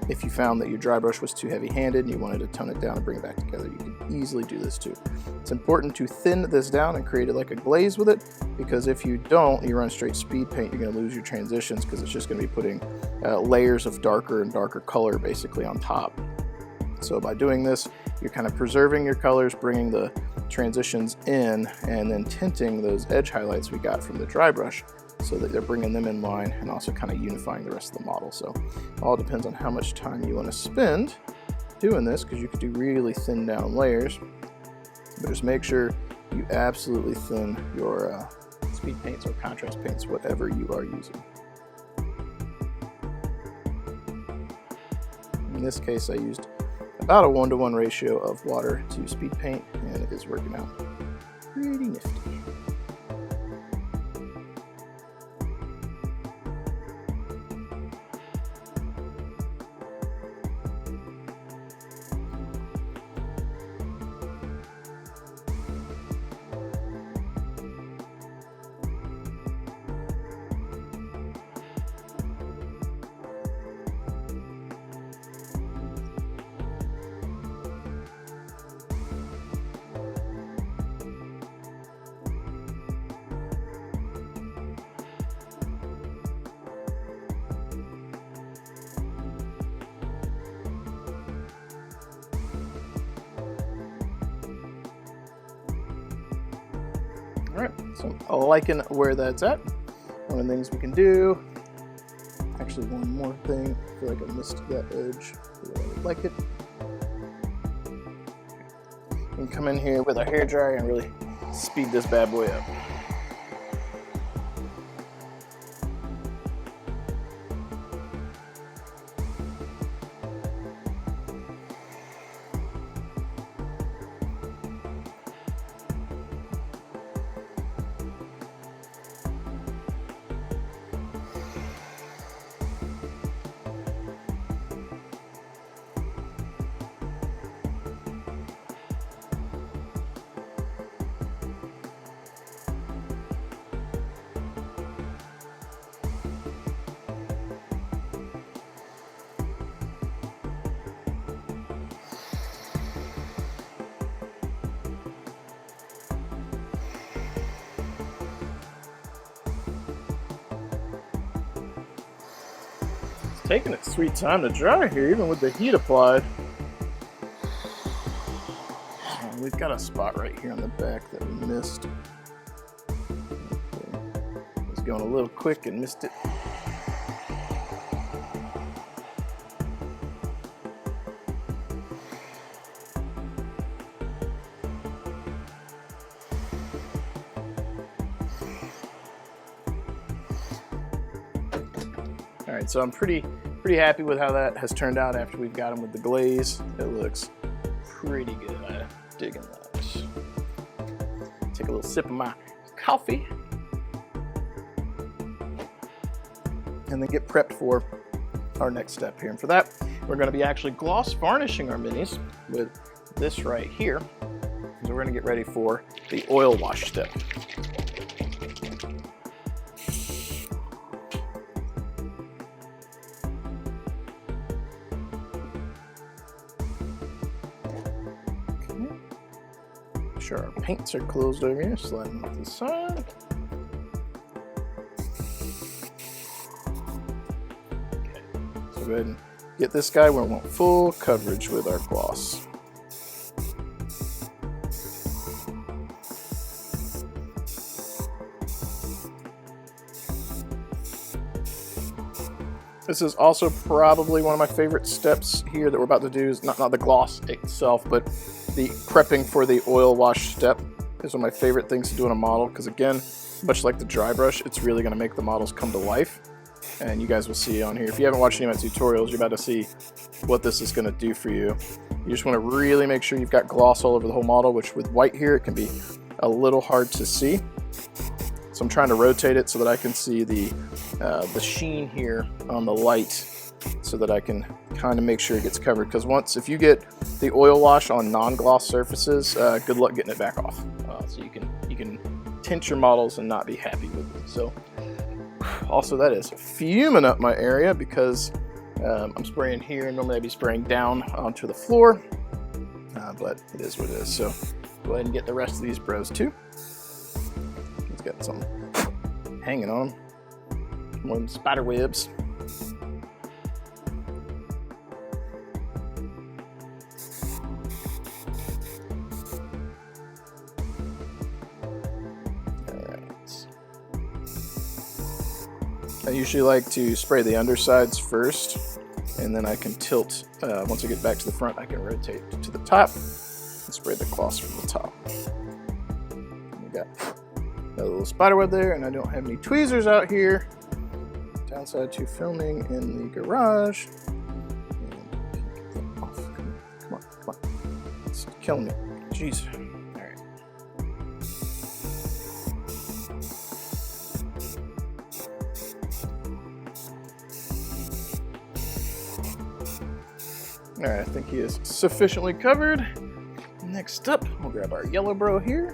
If you found that your dry brush was too heavy-handed and you wanted to tone it down and bring it back together, you could easily do this too. It's important to thin this down and create it like a glaze with it, because if you don't, you run straight speed paint, you're going to lose your transitions because it's just going to be putting layers of darker and darker color basically on top. So by doing this, you're kind of preserving your colors, bringing the transitions in, and then tinting those edge highlights we got from the dry brush so that they're bringing them in line and also kind of unifying the rest of the model. So it all depends on how much time you want to spend doing this, because you could do really thin down layers, but just make sure you absolutely thin your speed paints or contrast paints, whatever you are using. In this case, I used about a 1-to-1 ratio of water to speed paint, and it is working out pretty nifty. All right, so I'm liking where that's at. One of the things we can do, actually one more thing, I feel like I missed that edge the way I would like it. We can come in here with our hairdryer and really speed this bad boy up. Taking its sweet time to dry here, even with the heat applied. We've got a spot right here on the back that we missed. Okay. Was going a little quick and missed it. All right, so I'm pretty happy with how that has turned out after we've got them with the glaze. It looks pretty good. I'm digging that. Take a little sip of my coffee and then get prepped for our next step here. And for that, we're going to be actually gloss varnishing our minis with this right here. So we're going to get ready for the oil wash step. Sure, our paints are closed over here, slide them to the side. Okay, so go ahead and get this guy where we want full coverage with our gloss. This is also probably one of my favorite steps here that we're about to do. Is not the gloss itself, but the prepping for the oil wash step is one of my favorite things to do on a model, because again, much like the dry brush, it's really going to make the models come to life. And you guys will see on here, if you haven't watched any of my tutorials, you're about to see what this is going to do for you. You just want to really make sure you've got gloss all over the whole model, which with white here, it can be a little hard to see. So I'm trying to rotate it so that I can see the sheen here on the light, so that I can kind of make sure it gets covered. Because if you get the oil wash on non-gloss surfaces, good luck getting it back off. So you can tint your models and not be happy with them. So also that is fuming up my area because I'm spraying here. Normally I'd be spraying down onto the floor, but it is what it is. So go ahead and get the rest of these bros too. It's got some hanging on them. More than spider webs. I usually like to spray the undersides first, and then I can tilt. Once I get back to the front, I can rotate to the top and spray the gloss from the top. We got a little spider web there, and I don't have any tweezers out here. Downside to filming in the garage. And come on. It's killing me. Jeez. Alright, I think he is sufficiently covered. Next up, we'll grab our yellow bro here.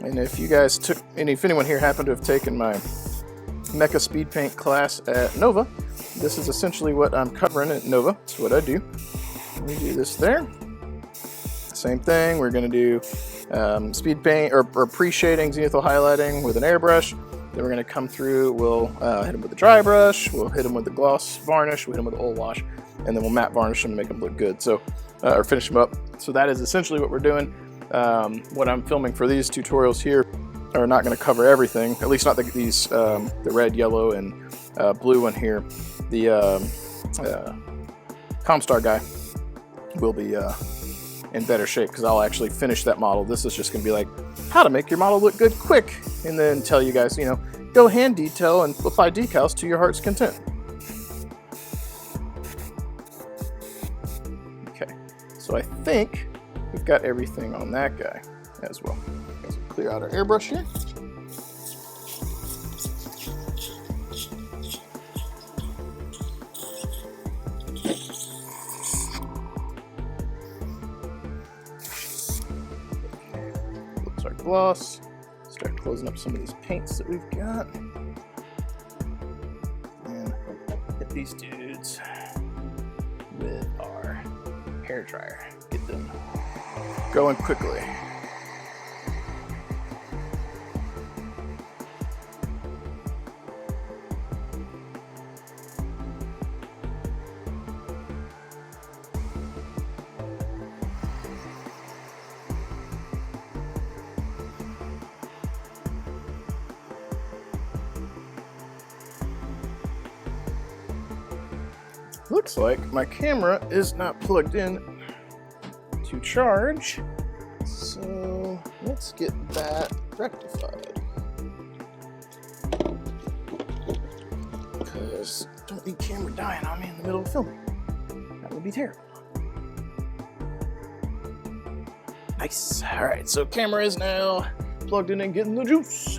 And if you guys took, and if anyone here happened to have taken my Mecha Speed Paint class at Nova, this is essentially what I'm covering at Nova. That's what I do. Let me do this there. Same thing, we're going to do speed paint or pre-shading zenithal highlighting with an airbrush. Then we're going to come through, we'll hit them with the dry brush, we'll hit them with the gloss varnish, we'll hit them with the oil wash, and then we'll matte varnish them and make them look good. So, or finish them up. So that is essentially what we're doing. What I'm filming for these tutorials here are not going to cover everything, at least not these, the red, yellow, and blue one here. The Comstar guy will be in better shape because I'll actually finish that model. This is just going to be like how to make your model look good quick, and then tell you guys, you know, go hand detail and apply decals to your heart's content. Okay, so I think we've got everything on that guy as well. Let's clear out our airbrush here. Close our gloss. Start closing up some of these paints that we've got. And hit these dudes with our hair dryer. Get them going quickly. looks like my camera is not plugged in to charge, so let's get that rectified. Because don't need camera dying on me in the middle of filming. That would be terrible. Nice. All right, so camera is now plugged in and getting the juice.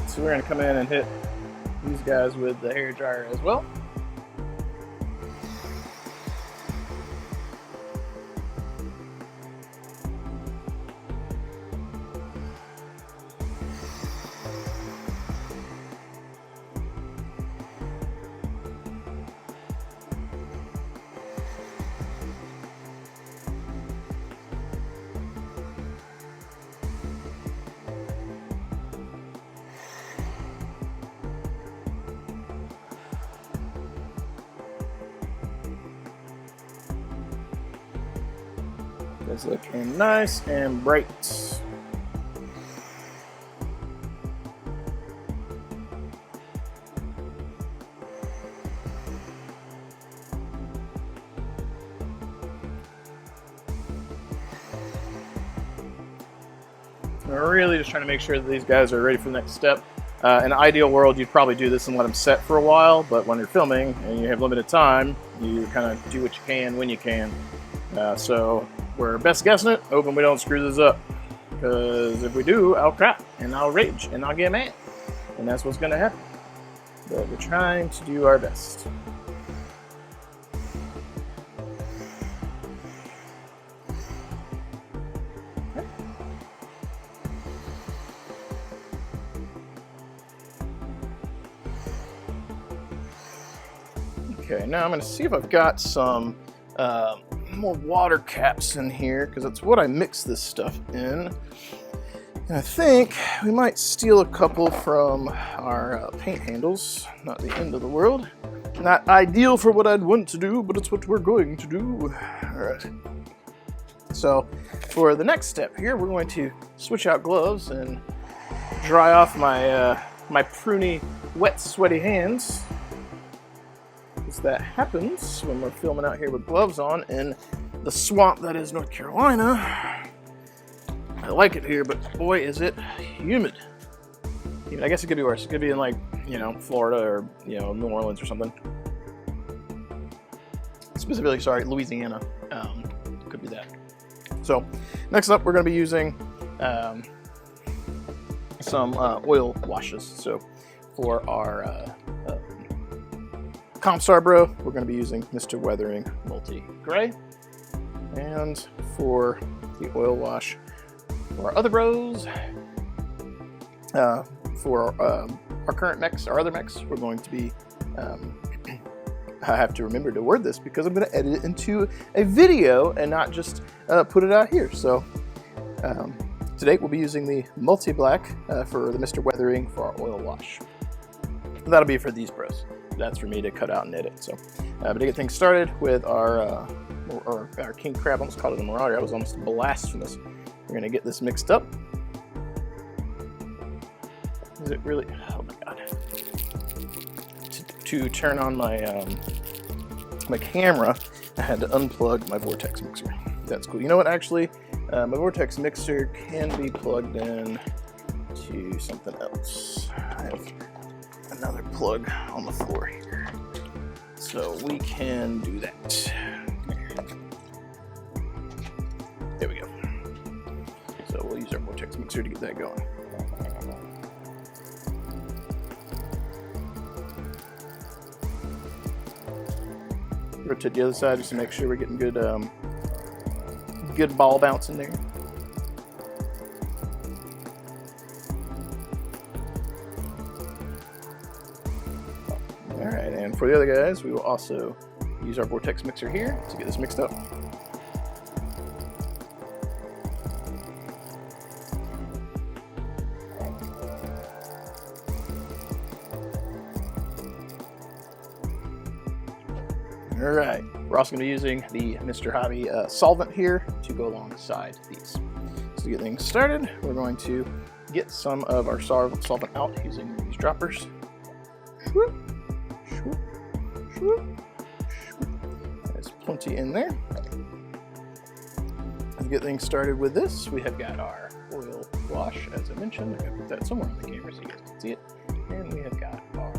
So we're going to come in and hit these guys with the hair dryer as well. It's looking nice and bright. We're really just trying to make sure that these guys are ready for the next step. In an ideal world, you'd probably do this and let them set for a while, but when you're filming and you have limited time, you kind of do what you can when you can. So we're best guessing it, hoping we don't screw this up. Because if we do, I'll crap, and I'll rage, and I'll get mad. And that's what's going to happen. But we're trying to do our best. Okay, now I'm going to see if I've got some more water caps in here, because that's what I mix this stuff in. And I think we might steal a couple from our paint handles. Not the end of the world. Not ideal for what I'd want to do, but it's what we're going to do. All right. So for the next step here, we're going to switch out gloves and dry off my my pruny, wet, sweaty hands. That happens when we're filming out here with gloves on in the swamp that is North Carolina. I like it here, but boy, is it humid. I guess it could be worse. It could be in, like, you know, Florida or, you know, New Orleans or something. Specifically, sorry, Louisiana. Could be that. So next up, we're going to be using some oil washes. So for our Comp Star Bro, we're going to be using Mr. Weathering Multi Gray. And for the oil wash for our other bros, for our current mix, our other mix, we're going to be, I have to remember to word this because I'm going to edit it into a video and not just put it out here. So today we'll be using the Multi Black for the Mr. Weathering for our oil wash. That'll be for these bros. That's for me to cut out and edit. So, but to get things started with our king crab, I almost called it a marauder. I was almost blasphemous. We're gonna get this mixed up. Is it really? Oh my god! To turn on my my camera, I had to unplug my vortex mixer. That's cool. You know what? Actually, my vortex mixer can be plugged in to something else. I have another plug on the floor here, so we can do that. There we go. So we'll use our vortex mixer to get that going. Rotate the other side just to make sure we're getting good good ball bounce in there. Alright, and for the other guys, we will also use our vortex mixer here to get this mixed up. All right, we're also going to be using the Mr. Hobby solvent here to go alongside these. So to get things started, we're going to get some of our solvent out using these droppers. Swoop, swoop, swoop, swoop. There's plenty in there. To get things started with this, we have got our oil wash, as I mentioned. I'm going to put that somewhere on the camera so you guys can see it. And we have got our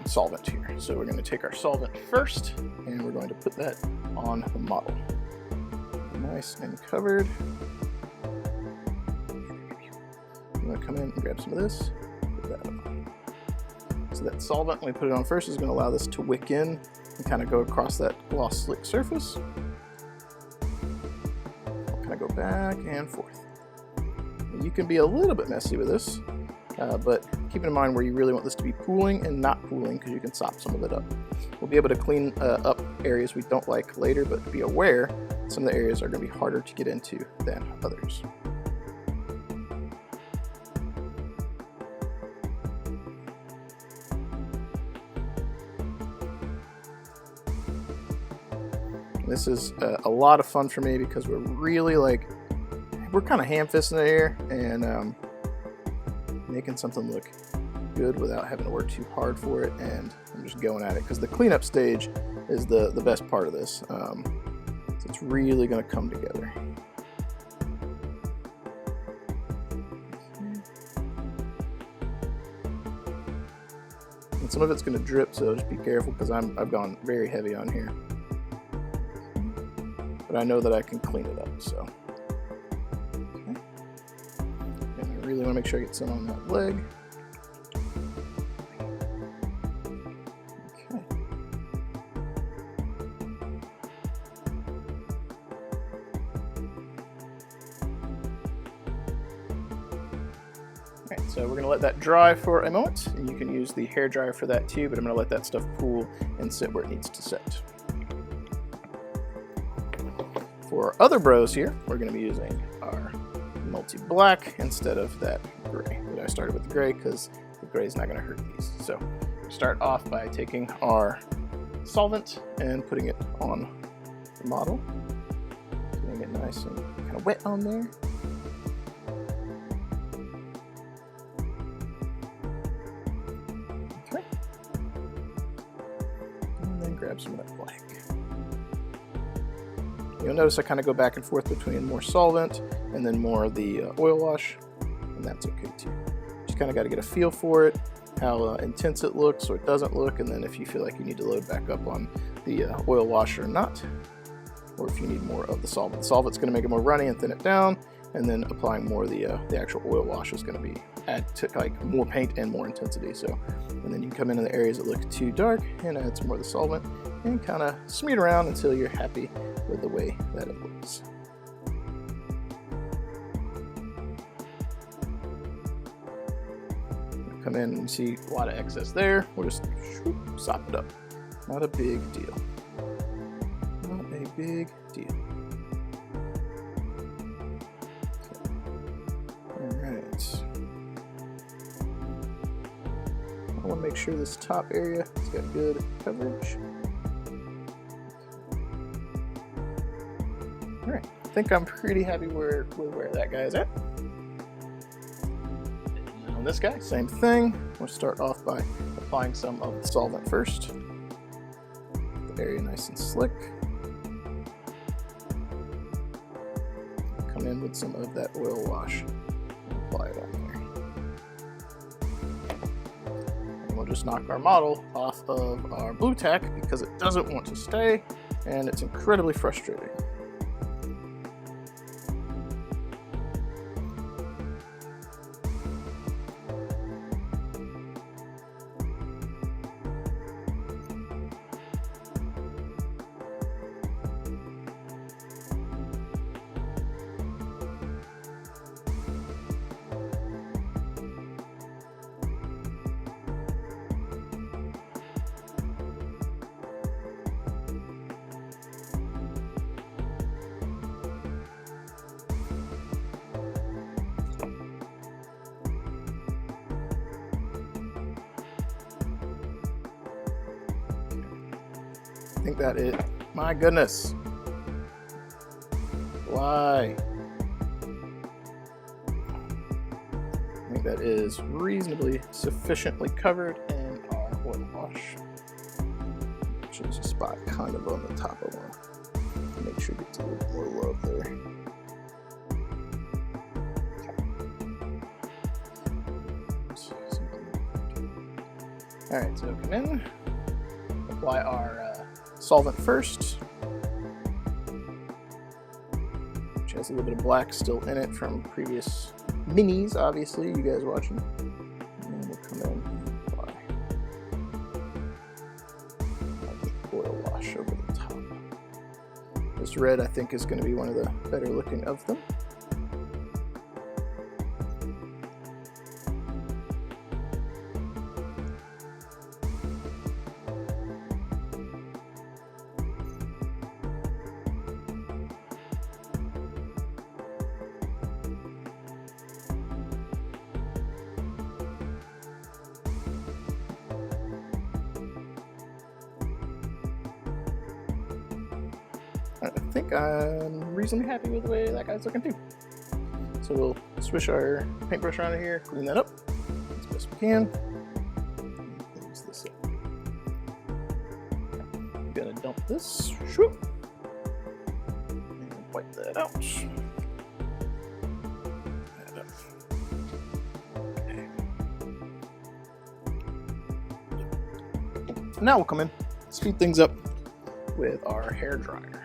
solvent here. So we're going to take our solvent first, and we're going to put that on the model. Nice and covered. I'm going to come in and grab some of this, put that on. So that solvent, when we put it on first, is going to allow this to wick in and kind of go across that gloss slick surface. I'll kind of go back and forth. You can be a little bit messy with this. But keep in mind where you really want this to be pooling and not pooling, because you can sop some of it up. We'll be able to clean up areas we don't like later, but be aware some of the areas are going to be harder to get into than others. This is a lot of fun for me because we're really we're kind of ham-fisting it here and making something look good without having to work too hard for it, and I'm just going at it because the cleanup stage is the best part of this. So it's really going to come together. And some of it's going to drip, so just be careful because I've gone very heavy on here. But I know that I can clean it up, so. Really want to make sure I get some on that leg. Okay. Alright, so we're going to let that dry for a moment, and you can use the hair dryer for that too, but I'm going to let that stuff cool and sit where it needs to sit. For our other bros here, we're going to be using our multi-black instead of that gray. But I started with the gray because the gray is not going to hurt these. So we start off by taking our solvent and putting it on the model, getting it nice and kind of wet on there. Okay, and then grab some of that black. You'll notice I kind of go back and forth between more solvent and then more of the oil wash, and that's okay too. Just kind of got to get a feel for it, how intense it looks or it doesn't look, and then if you feel like you need to load back up on the oil wash or not, or if you need more of the solvent. The solvent's going to make it more runny and thin it down, and then applying more of the actual oil wash is going to add to more paint and more intensity. So, and then you can come into the areas that look too dark and add some more of the solvent and kind of smear it around until you're happy with the way that it looks. Come in and see a lot of excess there. We'll just sop it up. Not a big deal. Not a big deal. All right. I want to make sure this top area has got good coverage. All right. I think I'm pretty happy with where that guy is at. On this guy, same thing. We'll start off by applying some of the solvent first. Get the area nice and slick. Come in with some of that oil wash and apply it on there. And we'll just knock our model off of our blue tack because it doesn't want to stay, and it's incredibly frustrating. I think that it. My goodness. Why? I think that is reasonably sufficiently covered in our oil wash. There's a spot kind of on the top of one. Make sure it gets a little more love there. Alright, so come in, apply our solvent first, which has a little bit of black still in it from previous minis, obviously, you guys watching. And then we'll come in and apply oil wash over the top. This red, I think, is going to be one of the better looking of them. I think I'm reasonably happy with the way that guy's looking too. So we'll swish our paintbrush around here, clean that up as best we can. Close this up. I'm gonna dump this, whoop, and wipe that out. That up. Okay. Now we'll come in, speed things up with our hair dryer.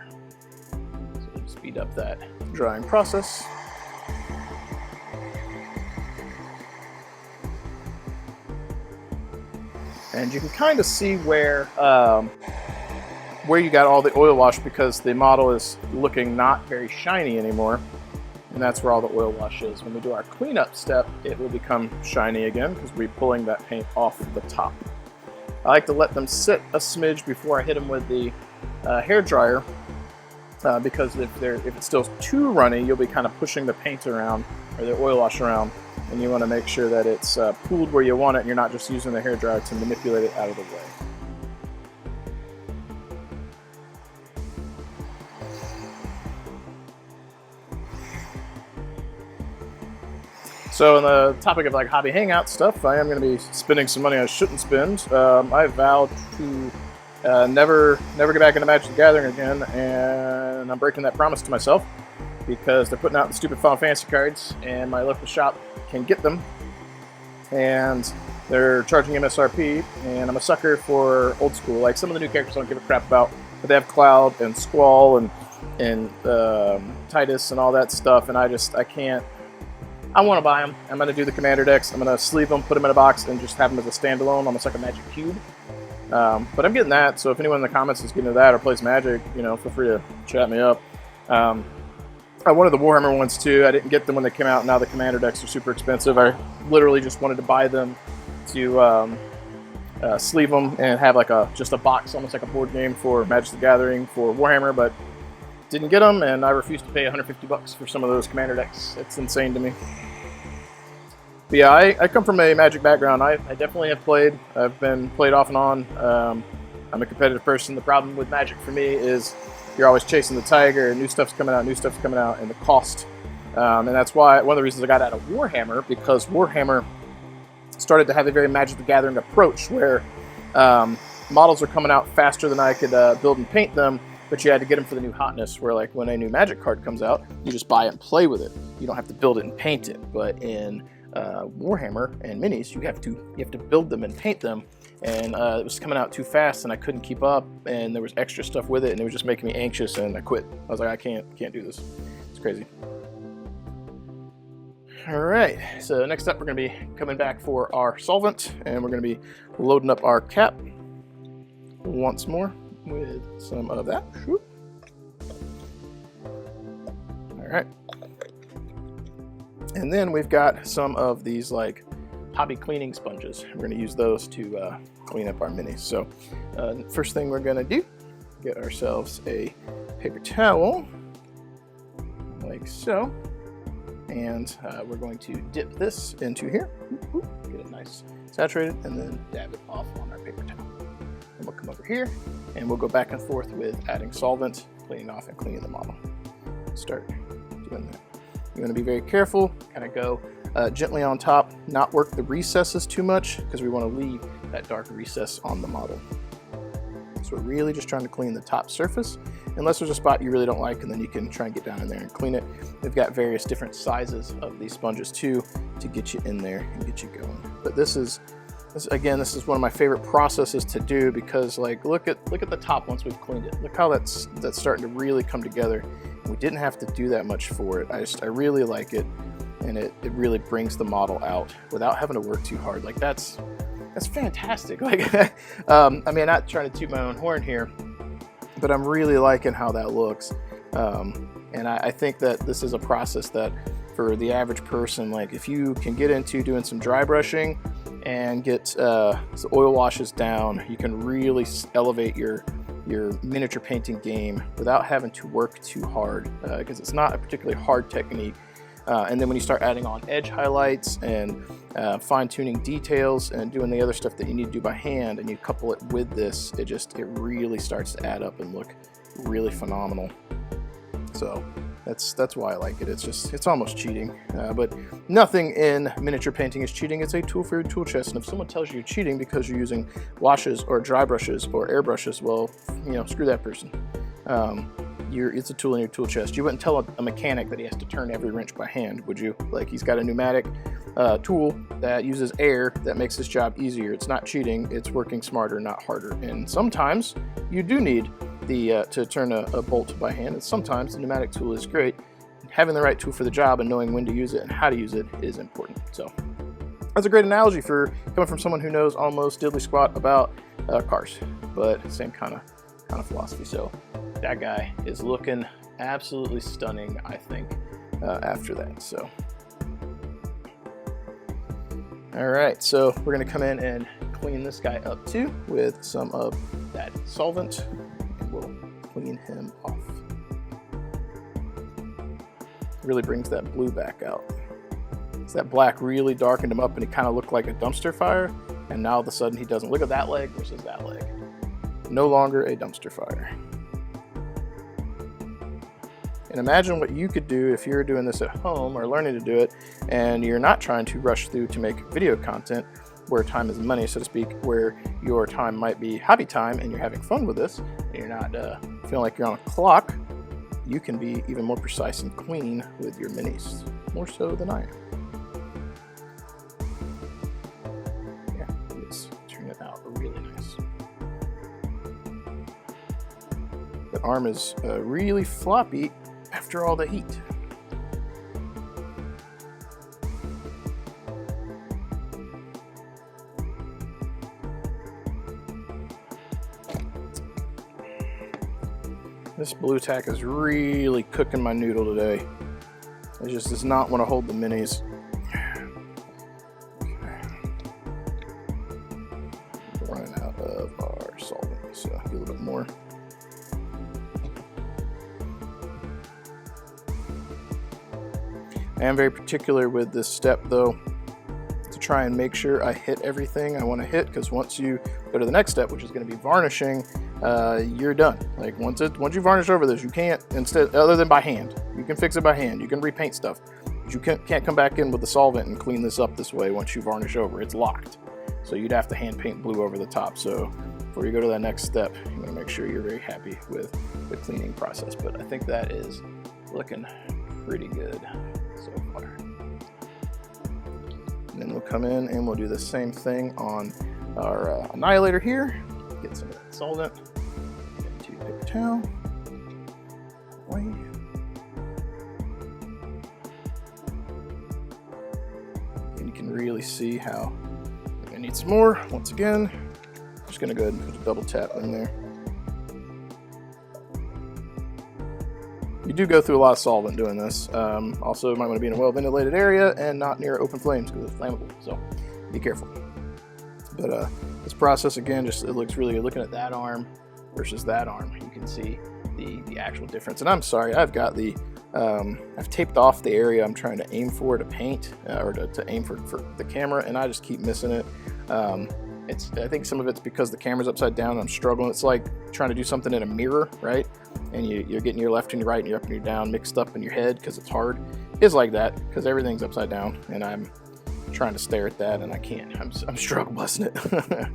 Speed up that drying process. And you can kind of see where you got all the oil wash, because the model is looking not very shiny anymore, and that's where all the oil wash is. When we do our cleanup step, it will become shiny again because we're pulling that paint off the top. I like to let them sit a smidge before I hit them with the hair dryer. Because if it's still too runny, you'll be kind of pushing the paint around or the oil wash around, and you want to make sure that it's pooled where you want it and you're not just using the hairdryer to manipulate it out of the way. So on the topic of like hobby hangout stuff, I am going to be spending some money I shouldn't spend. I vowed to never get back into Magic the Gathering again, and I'm breaking that promise to myself because they're putting out the stupid Final Fantasy cards, and my local shop can get them, and they're charging MSRP, and I'm a sucker for old school. Like, some of the new characters I don't give a crap about, but they have Cloud and Squall and Titus and all that stuff, and I can't. I want to buy them. I'm going to do the commander decks. I'm going to sleeve them, put them in a box, and just have them as a standalone, almost like a Magic Cube. But I'm getting that, so if anyone in the comments is getting into that or plays Magic, you know, feel free to chat me up. I wanted the Warhammer ones too. I didn't get them when they came out. Now the commander decks are super expensive. I literally just wanted to buy them to sleeve them and have like just a box, almost like a board game for Magic the Gathering for Warhammer, but didn't get them, and I refused to pay $150 for some of those commander decks. It's insane to me. But yeah, I come from a Magic background. I definitely have played. I've been played off and on. I'm a competitive person. The problem with Magic for me is you're always chasing the tiger, new stuff's coming out, and the cost. And that's why one of the reasons I got out of Warhammer, because Warhammer started to have a very Magic the Gathering approach where models are coming out faster than I could build and paint them, but you had to get them for the new hotness, where like when a new Magic card comes out, you just buy it and play with it. You don't have to build it and paint it. But in Warhammer and minis, you have to build them and paint them, and it was coming out too fast, and I couldn't keep up, and there was extra stuff with it, and it was just making me anxious, and I quit. I was like, I can't do this. It's crazy. All right, so next up, we're going to be coming back for our solvent, and we're going to be loading up our cap once more with some of that. All right. And then we've got some of these like hobby cleaning sponges. We're going to use those to clean up our minis. So first thing we're going to do, get ourselves a paper towel, like so. And we're going to dip this into here, get it nice saturated, and then dab it off on our paper towel. And we'll come over here, and we'll go back and forth with adding solvent, cleaning off, and cleaning the model. Start doing that. You want to be very careful, kind of go gently on top, not work the recesses too much, because we want to leave that dark recess on the model. So we're really just trying to clean the top surface, unless there's a spot you really don't like, and then you can try and get down in there and clean it. We've got various different sizes of these sponges too to get you in there and get you going. But this is one of my favorite processes to do, because like look at the top once we've cleaned it. Look how that's starting to really come together. We didn't have to do that much for it. I really like it, and it really brings the model out without having to work too hard. Like that's fantastic. Like I mean, I'm not trying to toot my own horn here, but I'm really liking how that looks. And I think that this is a process that for the average person, like if you can get into doing some dry brushing and get the oil washes down, you can really elevate your miniature painting game without having to work too hard, because it's not a particularly hard technique. And then when you start adding on edge highlights and fine-tuning details and doing the other stuff that you need to do by hand, and you couple it with this, it really starts to add up and look really phenomenal. So that's why I like it. It's almost cheating, but nothing in miniature painting is cheating. It's a tool for your tool chest, and if someone tells you you're cheating because you're using washes or dry brushes or airbrushes, well, screw that person. It's a tool in your tool chest. You wouldn't tell a mechanic that he has to turn every wrench by hand, would you? Like, he's got a pneumatic tool that uses air that makes his job easier. It's not cheating, it's working smarter, not harder. And sometimes you do need to turn a bolt by hand, and sometimes the pneumatic tool is great. Having the right tool for the job and knowing when to use it and how to use it is important. So that's a great analogy for coming from someone who knows almost diddly squat about cars, but same kind of philosophy. So that guy is looking absolutely stunning, I think, after that. So, all right, so we're gonna come in and clean this guy up too with some of that solvent, and we'll clean him off. Really brings that blue back out. So that black really darkened him up, and he kind of looked like a dumpster fire, and now all of a sudden he doesn't. Look at that leg versus that leg. No longer a dumpster fire. And imagine what you could do if you're doing this at home or learning to do it, and you're not trying to rush through to make video content where time is money, so to speak, where your time might be hobby time and you're having fun with this, and you're not feeling like you're on a clock. You can be even more precise and clean with your minis, more so than I am. Yeah, let's turn it out really nice. The arm is really floppy after all the heat. This blue tack is really cooking my noodle today. It just does not want to hold the minis. Okay. We're running out of our solvent, so a little bit more. I am very particular with this step though, to try and make sure I hit everything I want to hit, because once you go to the next step, which is going to be varnishing, you're done. Like once you varnish over this, you can't, other than by hand. You can fix it by hand. You can repaint stuff. But you can't come back in with the solvent and clean this up this way once you varnish over. It's locked. So you'd have to hand paint blue over the top. So before you go to that next step, you want to make sure you're very happy with the cleaning process. But I think that is looking pretty good so far. And then we'll come in and we'll do the same thing on our annihilator here. Get some of that solvent into a paper towel. Away. And you can really see how I need some more. Once again, I'm just going to go ahead and put a double tap in there. You do go through a lot of solvent doing this. Also, you might want to be in a well-ventilated area and not near open flames because it's flammable, so be careful. But this process, again, it looks really good. Looking at that arm versus that arm, you can see the actual difference. And I'm sorry, I've got I've taped off the area I'm trying to aim for to paint, or to aim for the camera, and I just keep missing it. I think some of it's because the camera's upside down and I'm struggling. It's like trying to do something in a mirror, right? And you're getting your left and your right and your up and your down mixed up in your head because it's hard. It's like that because everything's upside down and I'm trying to stare at that and I can't. I'm struggle busting it.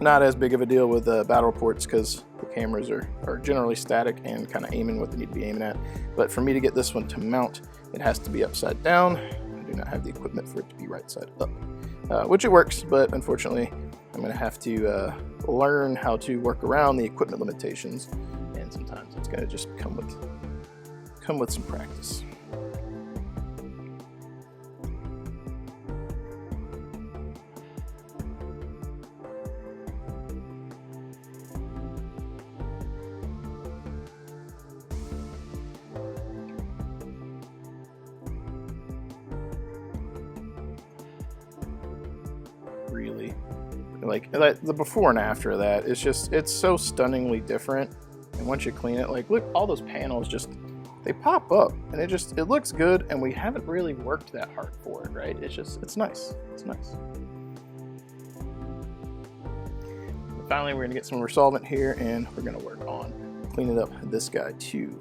Not as big of a deal with battle reports because the cameras are generally static and kind of aiming what they need to be aiming at. But for me to get this one to mount, it has to be upside down. I do not have the equipment for it to be right side up, which it works, but unfortunately I'm going to have to learn how to work around the equipment limitations, and sometimes it's going to just come with some practice. Really, like the before and after of that, it's so stunningly different. And once you clean it, like look, all those panels they pop up and it looks good, and we haven't really worked that hard for it, right? It's nice. It's nice. And finally, we're gonna get some more solvent here and we're gonna work on cleaning up this guy too.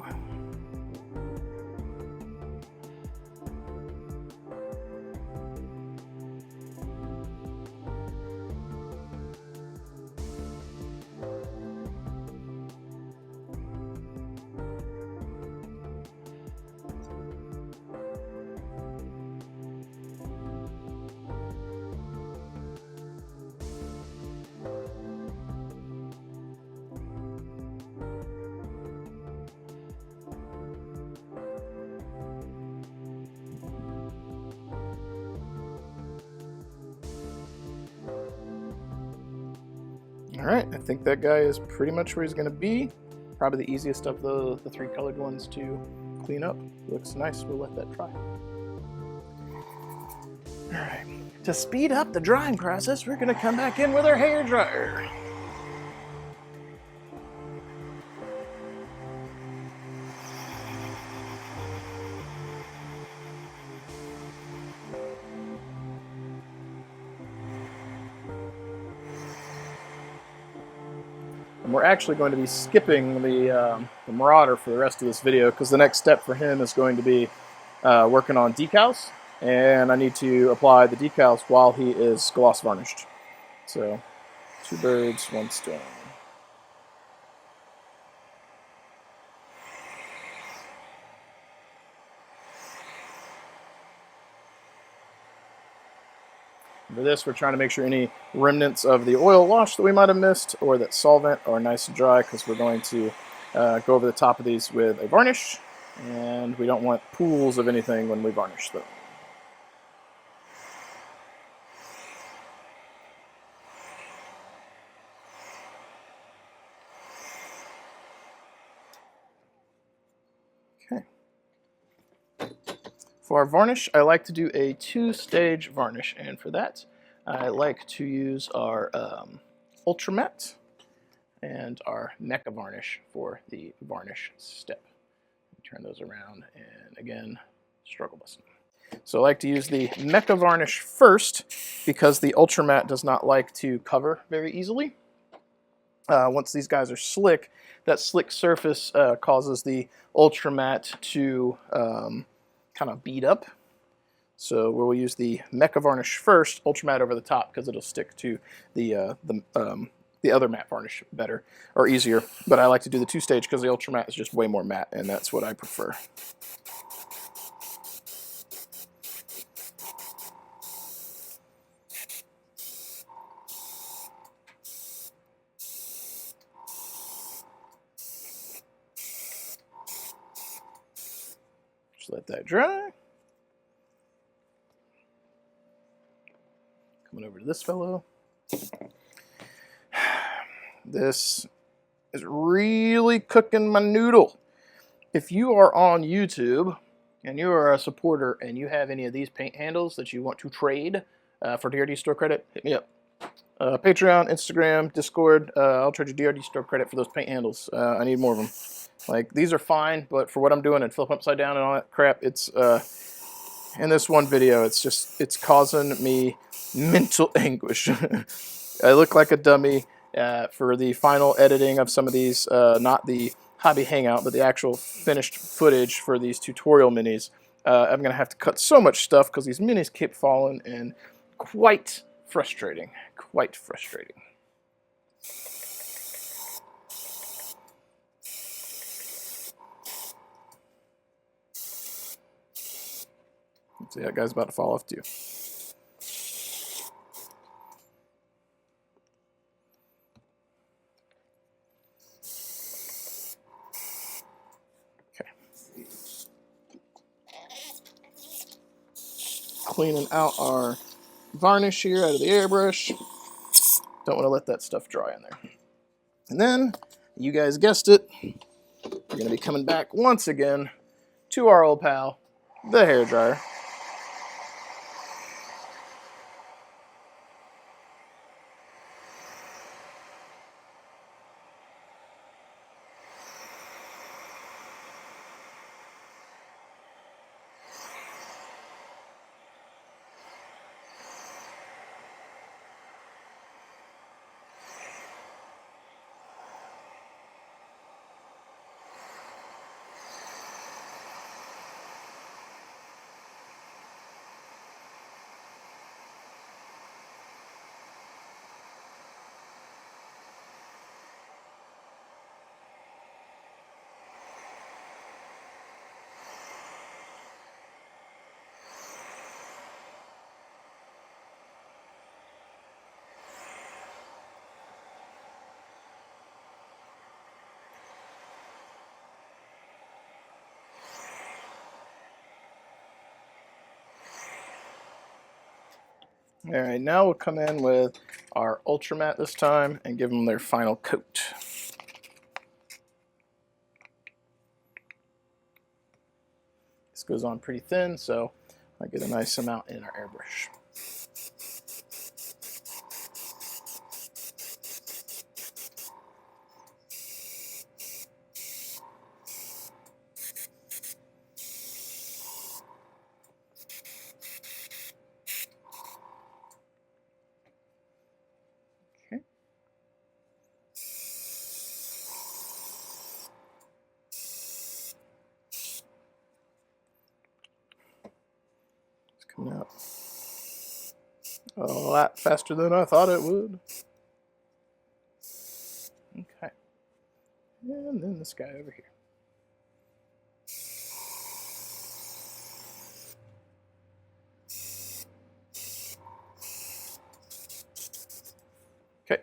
All right, I think that guy is pretty much where he's gonna be. Probably the easiest of the three colored ones to clean up. Looks nice, we'll let that dry. All right, to speed up the drying process, we're gonna come back in with our hair dryer. And we're actually going to be skipping the Marauder for the rest of this video because the next step for him is going to be working on decals, and I need to apply the decals while he is gloss varnished. So, 2 birds, 1 stone. For this, we're trying to make sure any remnants of the oil wash that we might have missed or that solvent are nice and dry, because we're going to go over the top of these with a varnish, and we don't want pools of anything when we varnish them. Okay. For our varnish, I like to do a 2-stage varnish, and for that, I like to use our Ultra Matte and our Mecha Varnish for the varnish step. Turn those around, and again, struggle busting. So I like to use the Mecha Varnish first because the Ultra Matte does not like to cover very easily. Once these guys are slick, that slick surface causes the Ultra Matte to kind of beat up. So we'll use the Mecha Varnish first, Ultra Matte over the top, because it'll stick to the other matte varnish better, or easier. But I like to do the 2-stage because the Ultra Matte is just way more matte, and that's what I prefer. Just let that dry. Coming over to this fellow. This is really cooking my noodle. If you are on YouTube and you are a supporter and you have any of these paint handles that you want to trade for DRD store credit, hit me up. Patreon, Instagram, Discord, I'll trade you DRD store credit for those paint handles. I need more of them. Like, these are fine, but for what I'm doing and flip upside down and all that crap, it's in this one video, it's causing me mental anguish. I look like a dummy for the final editing of some of these, not the hobby hangout, but the actual finished footage for these tutorial minis. I'm going to have to cut so much stuff because these minis keep falling, and quite frustrating. Quite frustrating. Let's see, that guy's about to fall off too. Okay. Cleaning out our varnish here out of the airbrush. Don't want to let that stuff dry in there. And then, you guys guessed it, we're going to be coming back once again to our old pal, the hairdryer. Alright, now we'll come in with our Ultra Matte this time and give them their final coat. This goes on pretty thin, so I get a nice amount in our airbrush. Coming out a lot faster than I thought it would. Okay. And then this guy over here. Okay.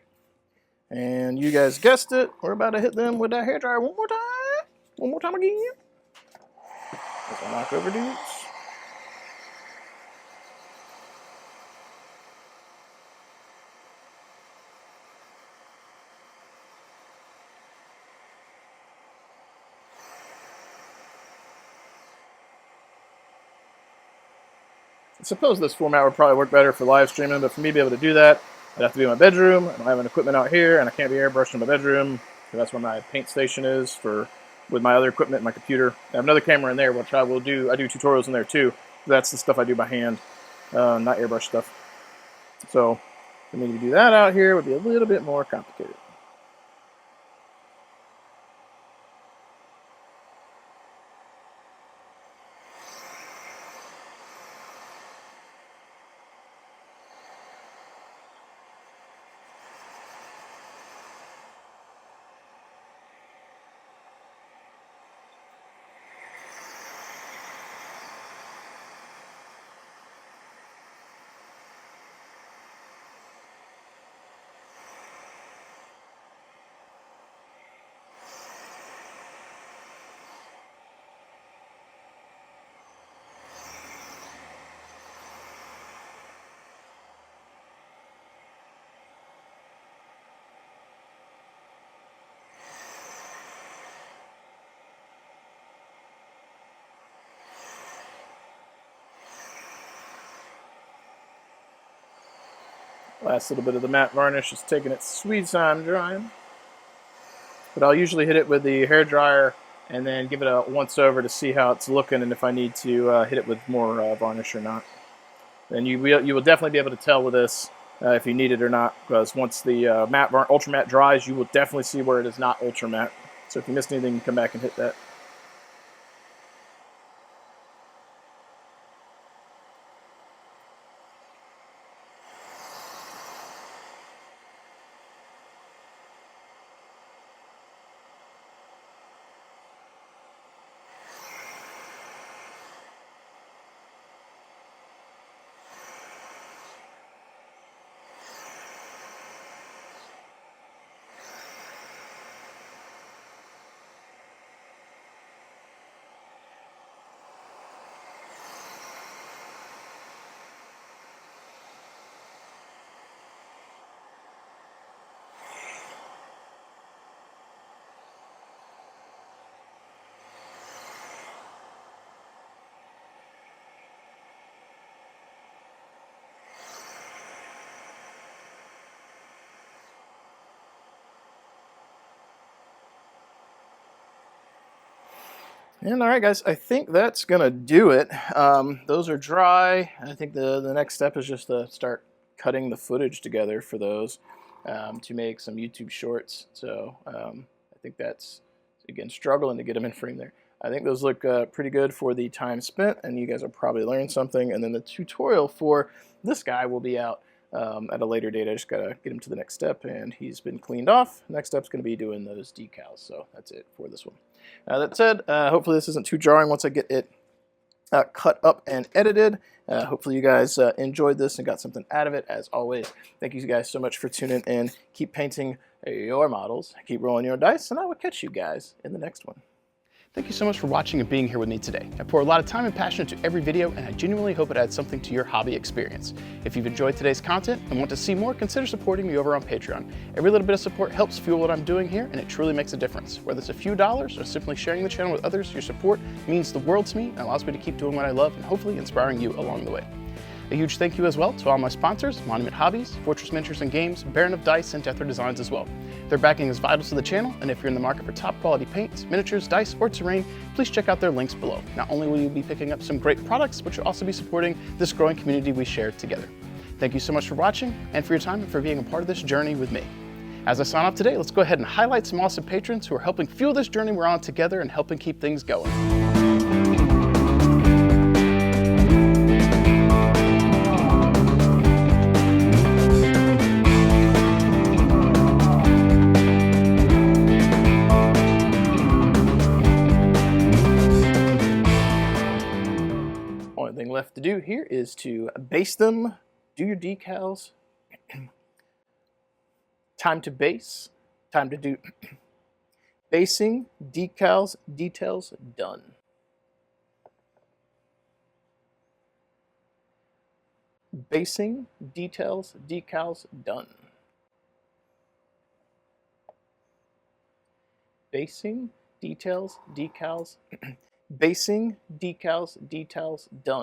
And you guys guessed it. We're about to hit them with that hairdryer one more time. One more time again. As I knock over dudes. I suppose this format would probably work better for live streaming, but for me to be able to do that, I'd have to be in my bedroom. I don't have an equipment out here, and I can't be airbrushed in my bedroom, because that's where my paint station is with my other equipment and my computer. I have another camera in there, which I do tutorials in there too. That's the stuff I do by hand, not airbrush stuff. So for me to do that out here would be a little bit more complicated. Last little bit of the matte varnish is taking its sweet time drying. But I'll usually hit it with the hairdryer and then give it a once over to see how it's looking and if I need to hit it with more varnish or not. then you will definitely be able to tell with this if you need it or not, because once the ultra matte dries, you will definitely see where it is not ultra matte. So if you missed anything, you can come back and hit that. And all right, guys, I think that's gonna do it. Those are dry. I think the next step is just to start cutting the footage together for those to make some YouTube shorts. So I think that's, again, struggling to get them in frame there. I think those look pretty good for the time spent, and you guys will probably learn something. And then the tutorial for this guy will be out at a later date. I just gotta get him to the next step, and he's been cleaned off. Next step's gonna be doing those decals. So that's it for this one. That said, hopefully this isn't too jarring once I get it cut up and edited. Hopefully you guys enjoyed this and got something out of it. As always, thank you guys so much for tuning in. Keep painting your models, keep rolling your dice, and I will catch you guys in the next one. Thank you so much for watching and being here with me today. I pour a lot of time and passion into every video, and I genuinely hope it adds something to your hobby experience. If you've enjoyed today's content and want to see more, consider supporting me over on Patreon. Every little bit of support helps fuel what I'm doing here, and it truly makes a difference. Whether it's a few dollars or simply sharing the channel with others, your support means the world to me and allows me to keep doing what I love and hopefully inspiring you along the way. A huge thank you as well to all my sponsors, Monument Hobbies, Fortress Miniatures and Games, Baron of Dice, and Deathler Designs as well. Their backing is vital to the channel, and if you're in the market for top quality paints, miniatures, dice, or terrain, please check out their links below. Not only will you be picking up some great products, but you'll also be supporting this growing community we share together. Thank you so much for watching, and for your time, and for being a part of this journey with me. As I sign off today, let's go ahead and highlight some awesome patrons who are helping fuel this journey we're on together and helping keep things going. Only thing left to do here is to base them, do your decals. Time to base, time to do basing, decals, details, done. Basing, details, decals, done. Basing, details, decals, basing, decals, details, done.